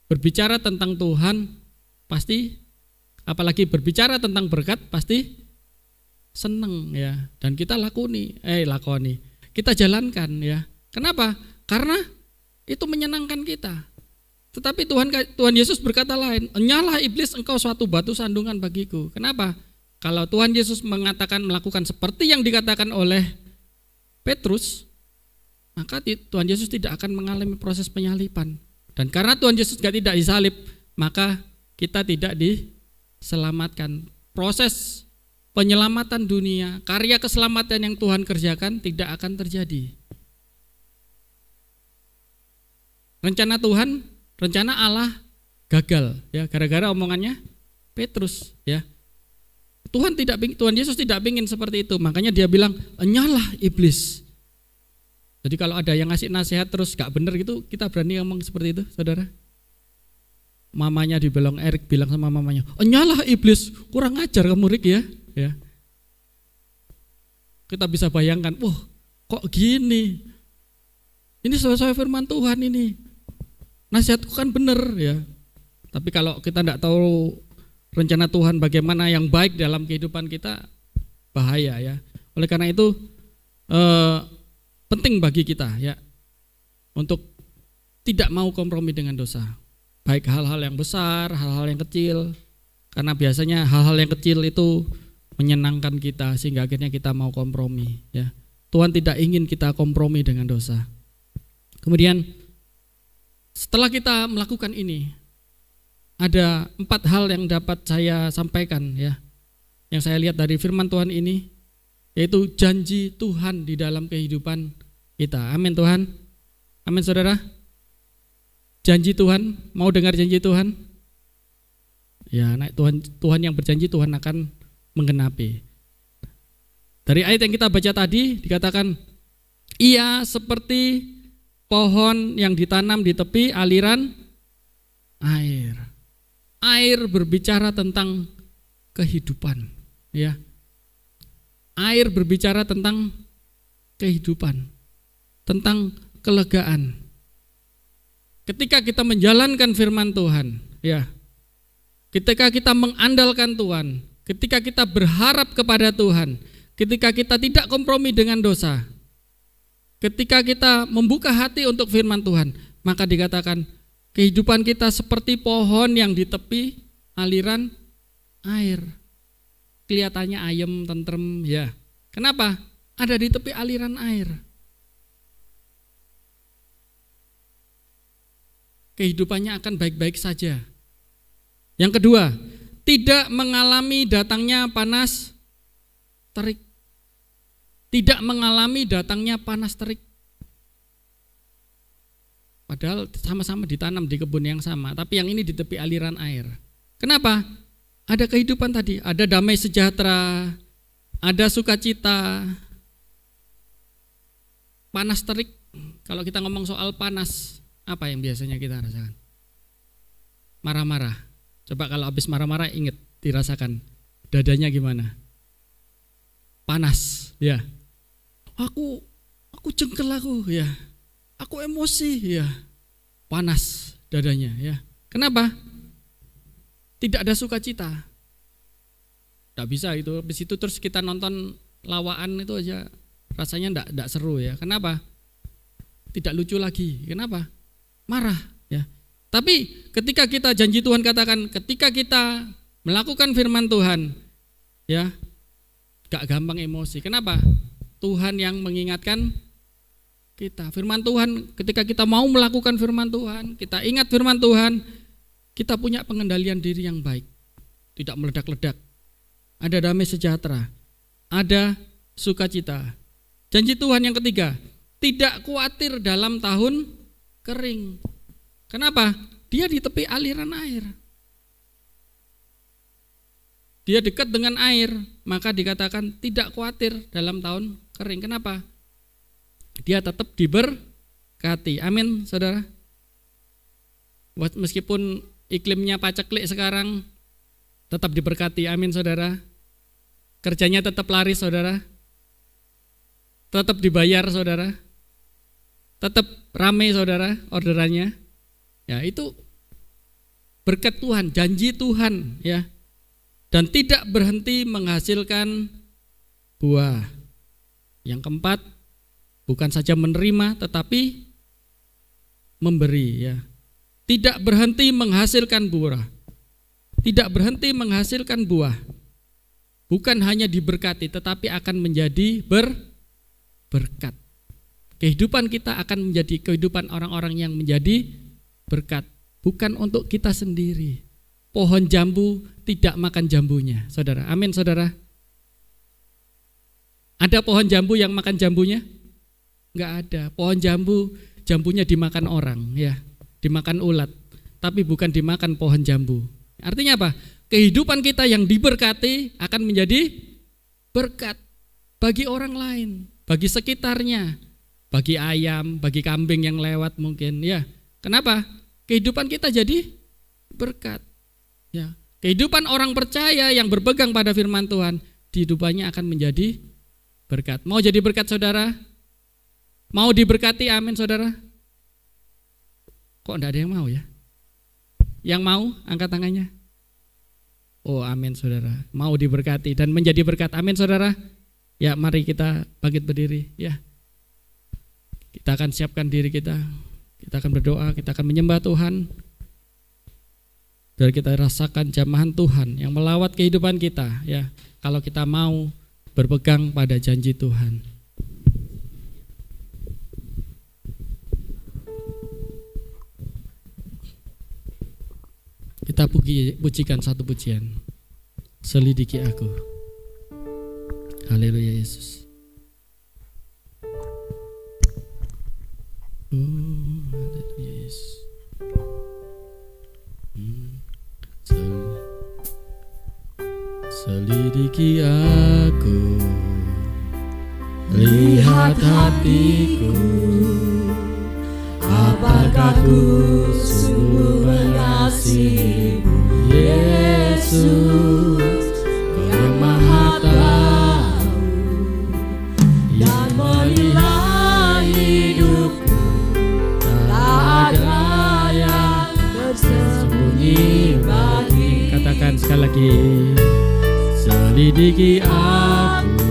berbicara tentang Tuhan, pasti apalagi berbicara tentang berkat pasti seneng ya. Dan kita lakoni, kita jalankan ya. Kenapa? Karena itu menyenangkan kita. Tetapi Tuhan Yesus berkata lain, "Enyalah iblis, engkau suatu batu sandungan bagiku." Kenapa? Kalau Tuhan Yesus melakukan seperti yang dikatakan oleh Petrus, maka Tuhan Yesus tidak akan mengalami proses penyalipan. Dan karena Tuhan Yesus tidak disalib, maka kita tidak diselamatkan. Proses penyelamatan dunia, karya keselamatan yang Tuhan kerjakan tidak akan terjadi. Rencana Tuhan, rencana Allah gagal ya, gara-gara omongannya Petrus ya. Tuhan Yesus tidak ingin seperti itu, makanya dia bilang, "Enyalah iblis." Jadi kalau ada yang ngasih nasihat terus gak bener gitu, kita berani ngomong seperti itu, saudara? Mamanya dibilang, Erik bilang sama mamanya, "Enyalah iblis, kurang ajar kamu Rik ya." Ya. Kita bisa bayangkan, wah kok gini? Ini sesuai firman Tuhan ini. Nasihatku kan benar ya. Tapi kalau kita tidak tahu rencana Tuhan bagaimana yang baik dalam kehidupan kita, bahaya ya. Oleh karena itu penting bagi kita ya untuk tidak mau kompromi dengan dosa. Baik hal-hal yang besar, hal-hal yang kecil. Karena biasanya hal-hal yang kecil itu menyenangkan kita sehingga akhirnya kita mau kompromi ya. Tuhan tidak ingin kita kompromi dengan dosa. Kemudian setelah kita melakukan ini, ada 4 hal yang dapat saya sampaikan ya, yang saya lihat dari firman Tuhan ini, yaitu janji Tuhan di dalam kehidupan kita. Amin Tuhan, amin saudara. Janji Tuhan, mau dengar janji Tuhan? Ya, Tuhan yang berjanji Tuhan akan menggenapi. Dari ayat yang kita baca tadi dikatakan, ia seperti pohon yang ditanam di tepi aliran air. Air berbicara tentang kehidupan, ya. Air berbicara tentang kehidupan, tentang kelegaan. Ketika kita menjalankan firman Tuhan, ya. Ketika kita mengandalkan Tuhan, ketika kita berharap kepada Tuhan, ketika kita tidak kompromi dengan dosa, ketika kita membuka hati untuk firman Tuhan, maka dikatakan kehidupan kita seperti pohon yang di tepi aliran air. Kelihatannya ayem, tentrem ya. Kenapa? Ada di tepi aliran air. Kehidupannya akan baik-baik saja. Yang kedua, tidak mengalami datangnya panas terik. Tidak mengalami datangnya panas terik. Padahal sama-sama ditanam di kebun yang sama, tapi yang ini di tepi aliran air. Kenapa? Ada kehidupan tadi, ada damai sejahtera, ada sukacita. Panas terik, kalau kita ngomong soal panas, apa yang biasanya kita rasakan? Marah-marah. Coba kalau habis marah-marah ingat dirasakan dadanya gimana? Panas, ya. Aku jengkel ya. Aku emosi ya. Panas dadanya ya. Kenapa? Tidak ada sukacita. Tidak bisa itu. Habis itu terus kita nonton lawaan itu aja rasanya tidak seru ya. Kenapa? Tidak lucu lagi. Kenapa? Marah ya. Tapi ketika kita janji Tuhan katakan, ketika kita melakukan firman Tuhan ya, gak gampang emosi. Kenapa? Tuhan yang mengingatkan kita. Firman Tuhan, ketika kita mau melakukan firman Tuhan, kita ingat firman Tuhan, kita punya pengendalian diri yang baik. Tidak meledak-ledak. Ada damai sejahtera, ada sukacita. Janji Tuhan yang ketiga, tidak khawatir dalam tahun kering. Kenapa? Dia di tepi aliran air. Dia dekat dengan air, maka dikatakan tidak khawatir dalam tahun kering. Kenapa? Dia tetap diberkati. Amin, saudara. Meskipun iklimnya paceklik sekarang, tetap diberkati. Amin, saudara. Kerjanya tetap laris, saudara. Tetap dibayar, saudara. Tetap ramai, saudara, orderannya. Ya, itu berkat Tuhan, janji Tuhan, ya. Dan tidak berhenti menghasilkan buah. Yang keempat, bukan saja menerima tetapi memberi, ya. Tidak berhenti menghasilkan buah. Tidak berhenti menghasilkan buah. Bukan hanya diberkati tetapi akan menjadi berkat. Kehidupan kita akan menjadi kehidupan orang-orang yang menjadi berkat, bukan untuk kita sendiri. Pohon jambu tidak makan jambunya, saudara. Amin, saudara. Ada pohon jambu yang makan jambunya? Enggak ada. Pohon jambunya dimakan orang, ya, dimakan ulat, tapi bukan dimakan pohon jambu. Artinya apa? Kehidupan kita yang diberkati akan menjadi berkat bagi orang lain, bagi sekitarnya, bagi ayam, bagi kambing yang lewat mungkin, ya. Kenapa? Kehidupan kita jadi berkat. Ya, kehidupan orang percaya yang berpegang pada firman Tuhan, kehidupannya akan menjadi berkat. Mau jadi berkat, saudara? Mau diberkati? Amin, saudara. Kok enggak ada yang mau, ya? Yang mau angkat tangannya. Oh, amin, saudara. Mau diberkati dan menjadi berkat. Amin, saudara. Ya, mari kita bangkit berdiri, ya. Kita akan siapkan diri kita. Kita akan berdoa, kita akan menyembah Tuhan. Biar kita rasakan jamahan Tuhan yang melawat kehidupan kita, ya. Kalau kita mau berpegang pada janji Tuhan. Kita pujikan satu pujian. Selidiki aku. Haleluya Yesus. Haleluya Yesus. Selidiki aku, lihat hatiku, apakah ku sungguh mengasihimu, Yesus, Kau yang Maha Tahu, yang menilai hidupku, tak ada yang tersembunyi bagi. Katakan sekali lagi. Selidiki aku,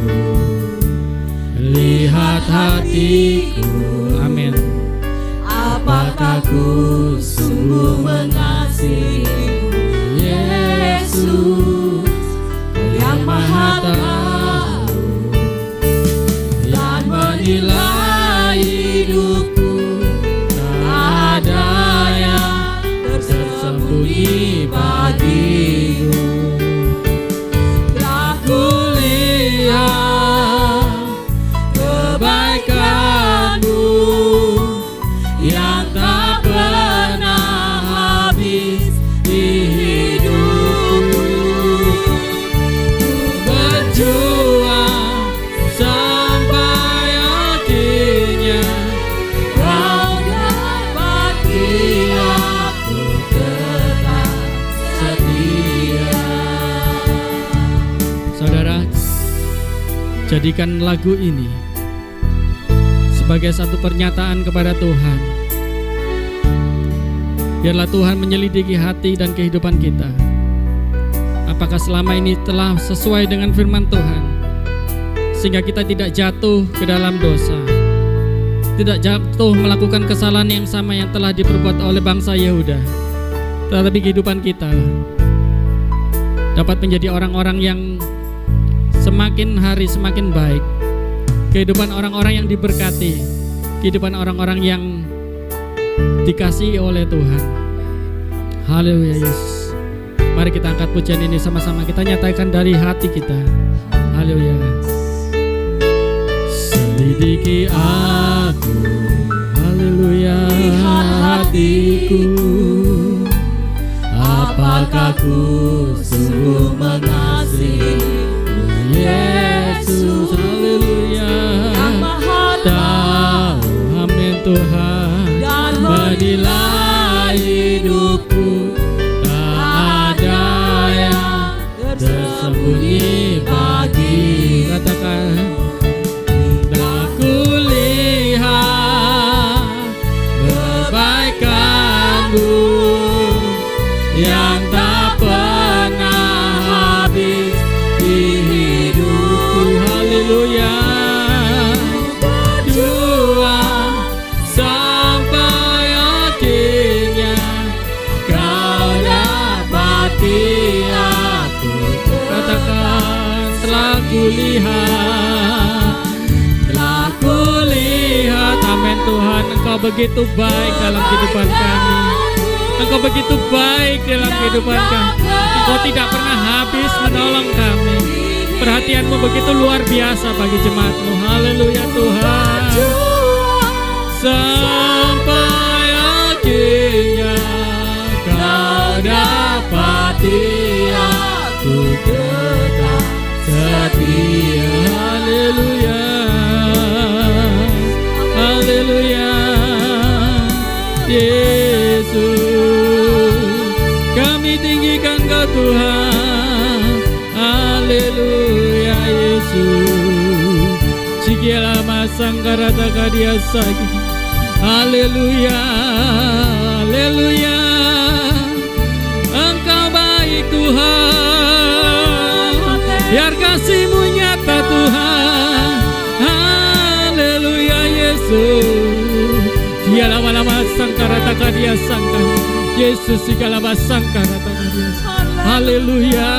lihat hatiku, amin. Apakah ku sungguh mengasihimu, Yesus, Kau yang Maha Tahu, yang menilai hidupku, tak ada yang tersembunyi bagimu. Kebaikanmu yang tak pernah habis di hidupku, berjuang sampai akhirnya Kau dapati aku tetap setia. Saudara, jadikan lagu ini sebagai satu pernyataan kepada Tuhan. Biarlah Tuhan menyelidiki hati dan kehidupan kita. Apakah selama ini telah sesuai dengan firman Tuhan, sehingga kita tidak jatuh ke dalam dosa, tidak jatuh melakukan kesalahan yang sama yang telah diperbuat oleh bangsa Yehuda. Tetapi kehidupan kita dapat menjadi orang-orang yang semakin hari semakin baik. Kehidupan orang-orang yang diberkati, kehidupan orang-orang yang dikasihi oleh Tuhan. Haleluya Yesus. Mari kita angkat pujian ini sama-sama, kita nyatakan dari hati kita. Haleluya. Selidiki aku, haleluya, hatiku, apakah ku sungguh mengasihi Yesus. Haleluya. Tahu amin Tuhan menilai hidupku, tak ada yang tersembunyi bagi. Katakan, tak kulihat kebaikanmu yang tak pernah habis di hidupku. Haleluya. Berjuang sampai akhirnya kau dapati aku. Katakan, telah kulihat, amin Tuhan, Engkau begitu baik dalam kehidupan kami. Engkau begitu baik dalam kehidupan kami. Engkau tidak pernah habis menolong kami. Perhatianmu begitu luar biasa bagi jemaat-Mu. Haleluya Tuhan. Sampai akhirnya kau dapati aku tetap setia. Haleluya. Haleluya. Yesus, kami tinggikan Kau Tuhan. Haleluya Yesus. Sigiala masangkarata kadia sagi. Haleluya. Haleluya. Engkau baik Tuhan, biar kasih-Mu nyata Tuhan. Haleluya Yesus. Dialah lama sangkarata kadia sangka. Yesus segala sangkarata kadia. Haleluya.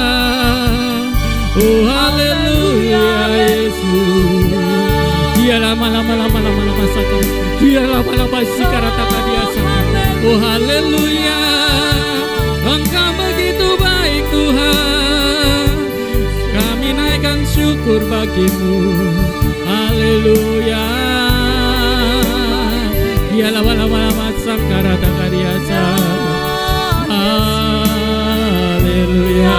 Oh haleluya Yesus. Dialah lama sangka. Dialah sangkarata kadia sangka. Oh haleluya. Engkau begitu baik Tuhan. Kami naikkan syukur bagi-Mu. Haleluya. Dialah lama sangkarata kadia sangka. Haleluya.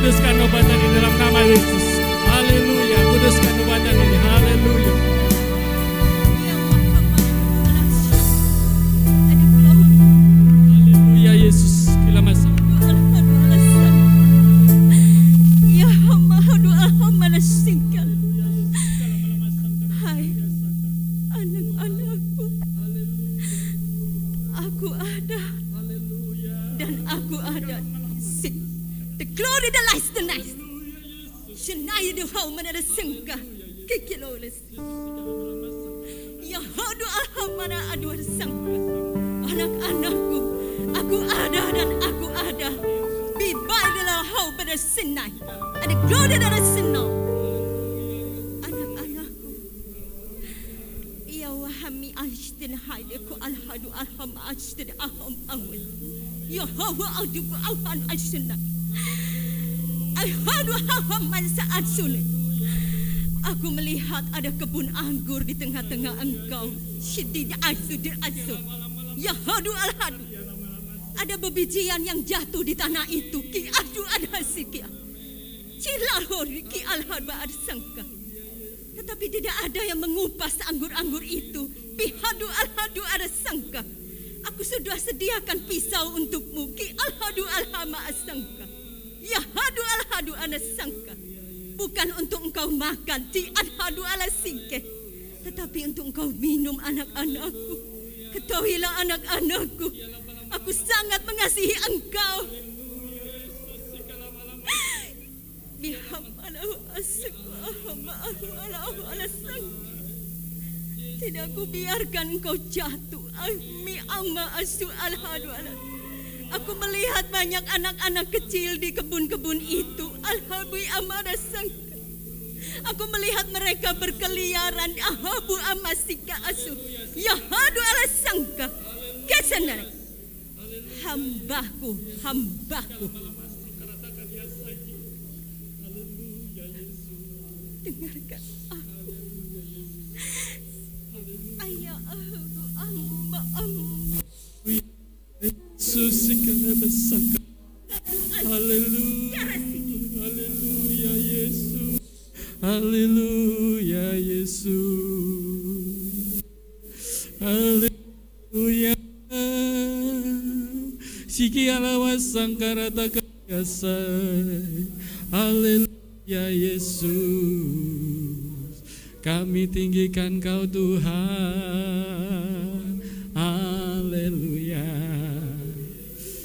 Kuduskan obatan ini dalam nama Yesus. Haleluya. Kuduskan obatan ini. Haleluya. Haleluya Yesus. Kila masa. Ya hamba doa hamba nasingkan. Hai anak-anakku, aku ada dan aku ada. The glory the lies the night. Shenai the home and the sinka. Kikilolis. Ya hadu ahamana adu sangka. Anak-anakku, aku ada dan aku ada. Be by the home and the sinai. And the glory the sinno. Anak-anakku. Ya wahami ashtin haideku alhadu alham ashtin aham awil. Ya hawa adu awan ashtina. Saat sulit, aku melihat ada kebun anggur di tengah-tengah engkau. Syidid asu dir asu. Ya hadu al hadu. Ada bebijian yang jatuh di tanah itu. Ki adu ada sikia. Cilalori ki alhadba ada sangka. Tetapi tidak ada yang mengupas anggur-anggur itu. Pihadu alhadu ada sangka. Aku sudah sediakan pisau untukmu. Ki alhadu alhama asangka. Ya hadu alhadu ana sangka. Bukan untuk engkau makan. Ti alhadu ala singke. Tetapi untuk engkau minum anak-anakku. Ketahuilah anak-anakku. Aku sangat mengasihi engkau. Tidak aku biarkan engkau jatuh. Aku melihat banyak anak-anak kecil di kebun-kebun itu. Aku melihat mereka berkeliaran. Ahabu amasika asu. Yahadu ala sangka. Kesenare. Hambaku. Dengarkan aku. Ayah aku amba. Yesus segala besar. Haleluya. Haleluya Yesus. Haleluya Yesus. Haleluya. Siki alawas sangkarata kasa. Haleluya Yesus. Kami tinggikan Kau Tuhan. Haleluya.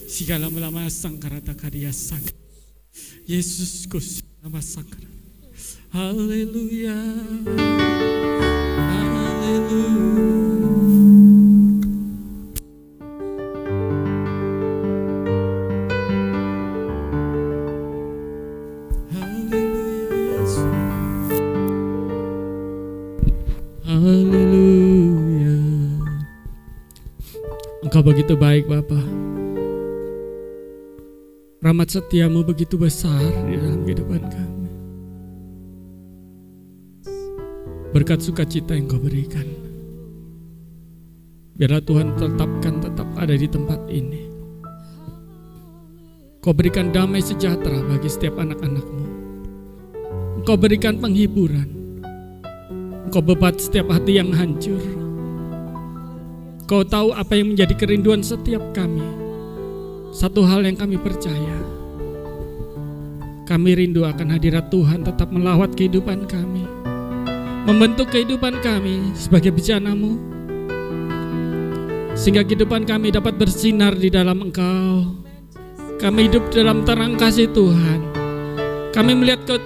Segala melama sangkarata karya sang. Yesus kus nama sangkarata. Haleluya. Haleluya. Haleluya. Engkau begitu baik Bapa. Rahmat setiamu begitu besar di dalam kehidupan kami. Berkat sukacita yang Kau berikan, biarlah Tuhan tetap ada di tempat ini. Kau berikan damai sejahtera bagi setiap anak-anak-Mu. Engkau berikan penghiburan. Engkau bebat setiap hati yang hancur. Kau tahu apa yang menjadi kerinduan setiap kami. Satu hal yang kami percaya, kami rindu akan hadirat Tuhan tetap melawat kehidupan kami, membentuk kehidupan kami sebagai bejana-Mu, sehingga kehidupan kami dapat bersinar di dalam Engkau. Kami hidup dalam terang kasih Tuhan. Kami melihat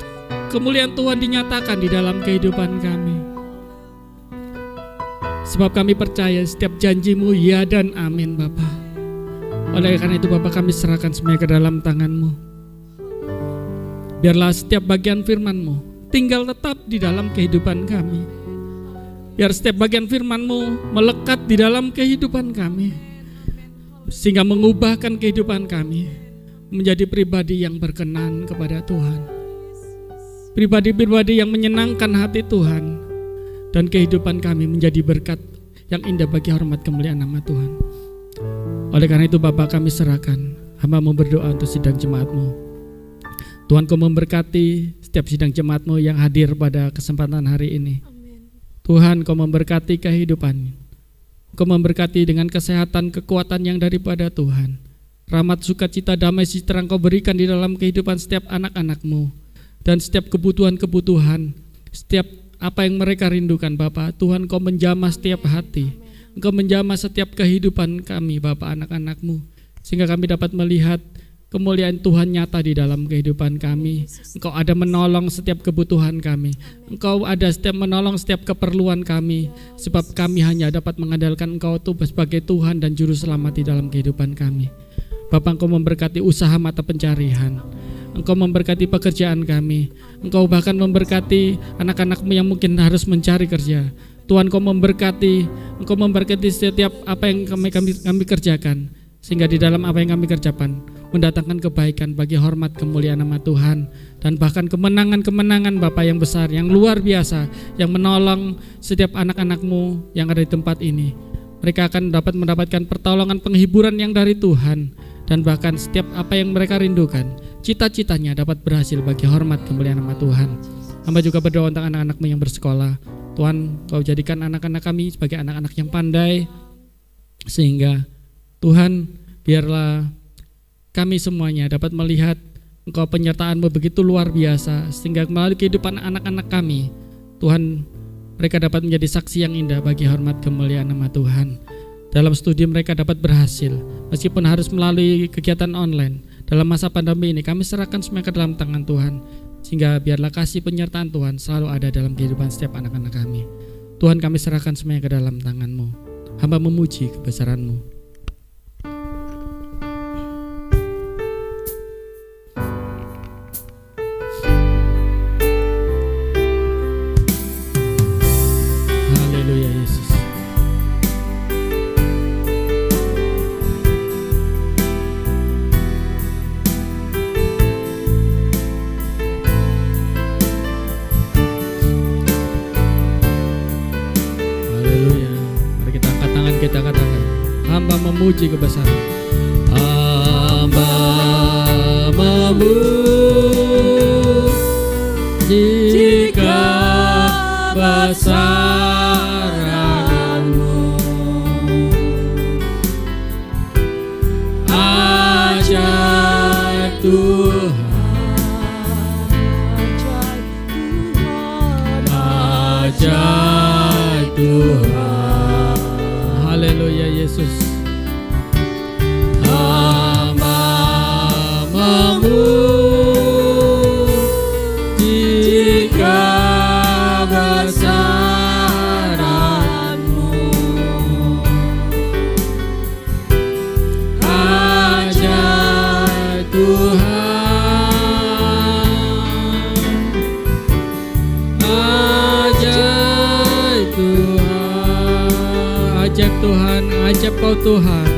kemuliaan Tuhan dinyatakan di dalam kehidupan kami. Sebab kami percaya setiap janji-Mu ya dan amin Bapa. Oleh karena itu Bapa, kami serahkan semuanya ke dalam tangan-Mu. Biarlah setiap bagian firman-Mu tinggal tetap di dalam kehidupan kami. Biar setiap bagian firman-Mu melekat di dalam kehidupan kami, sehingga mengubahkan kehidupan kami menjadi pribadi yang berkenan kepada Tuhan. Pribadi-pribadi yang menyenangkan hati Tuhan. Dan kehidupan kami menjadi berkat yang indah bagi hormat kemuliaan nama Tuhan. Oleh karena itu Bapa, kami serahkan hamba-Mu berdoa untuk sidang jemaat-Mu. Tuhan, Kau memberkati setiap sidang jemaat-Mu yang hadir pada kesempatan hari ini. Tuhan, Kau memberkati kehidupan. Kau memberkati dengan kesehatan, kekuatan yang daripada Tuhan. Rahmat, sukacita, damai sejahtera Kau berikan di dalam kehidupan setiap anak-anak-Mu. Dan setiap kebutuhan-kebutuhan, setiap apa yang mereka rindukan Bapa. Tuhan, Kau menjamah setiap hati. Engkau menjamah setiap kehidupan kami Bapa, anak-anak-Mu, sehingga kami dapat melihat kemuliaan Tuhan nyata di dalam kehidupan kami. Engkau ada menolong setiap kebutuhan kami. Engkau ada setiap menolong setiap keperluan kami. Sebab kami hanya dapat mengandalkan Engkau sebagai Tuhan dan Juru Selamat di dalam kehidupan kami. Bapa, Engkau memberkati usaha mata pencarian. Engkau memberkati pekerjaan kami. Engkau bahkan memberkati anak-anak-Mu yang mungkin harus mencari kerja. Tuhan, Engkau memberkati setiap apa yang kami kerjakan, sehingga di dalam apa yang kami kerjakan mendatangkan kebaikan bagi hormat kemuliaan nama Tuhan, dan bahkan kemenangan-kemenangan Bapa yang besar, yang luar biasa, yang menolong setiap anak-anak-Mu yang ada di tempat ini. mereka akan dapat mendapatkan pertolongan penghiburan yang dari Tuhan, dan bahkan setiap apa yang mereka rindukan, cita-citanya dapat berhasil bagi hormat kemuliaan nama Tuhan. Hamba juga berdoa untuk anak-anak-Mu yang bersekolah. Tuhan, Kau jadikan anak-anak kami sebagai anak-anak yang pandai, sehingga Tuhan, biarlah kami semuanya dapat melihat Engkau penyertaan-Mu begitu luar biasa, sehingga melalui kehidupan anak-anak kami, Tuhan, mereka dapat menjadi saksi yang indah bagi hormat kemuliaan nama Tuhan. Dalam studi mereka dapat berhasil, meskipun harus melalui kegiatan online. Dalam masa pandemi ini kami serahkan semua ke dalam tangan Tuhan, sehingga biarlah kasih penyertaan Tuhan selalu ada dalam kehidupan setiap anak-anak kami. Tuhan, kami serahkan semuanya ke dalam tangan-Mu. Hamba memuji kebesaran-Mu. Haleluya Yesus. Haleluya. Mari kita angkat tangan, kita katakan, hamba memuji kebesaran. Hamba memuji kebesaran-Mu. Ajaib Tuhan, ajaib Tuhan. Haleluya Yesus. Hamba memuji kebesaran-Mu. Ajaib Tuhan, ajaib Tuhan, ajaib Tuhan, ajaib Kau Tuhan,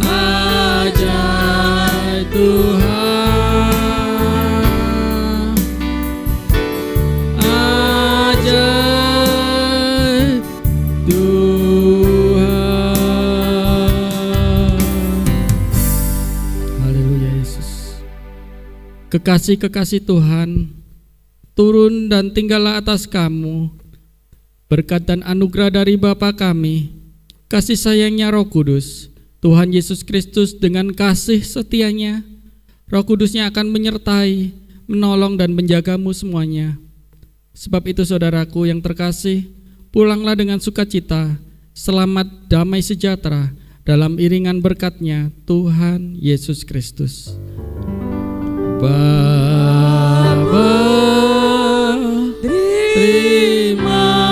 ajaib Tuhan, ajaib Tuhan. Haleluya Yesus. Kekasih-kekasih Tuhan, turun dan tinggallah atas kamu berkat dan anugerah dari Bapa kami, kasih sayangnya Roh Kudus, Tuhan Yesus Kristus dengan kasih setianya. Roh Kudusnya akan menyertai, menolong dan menjagamu semuanya. Sebab itu saudaraku yang terkasih, pulanglah dengan sukacita, selamat, damai sejahtera dalam iringan berkat-Nya Tuhan Yesus Kristus. Bapa, terima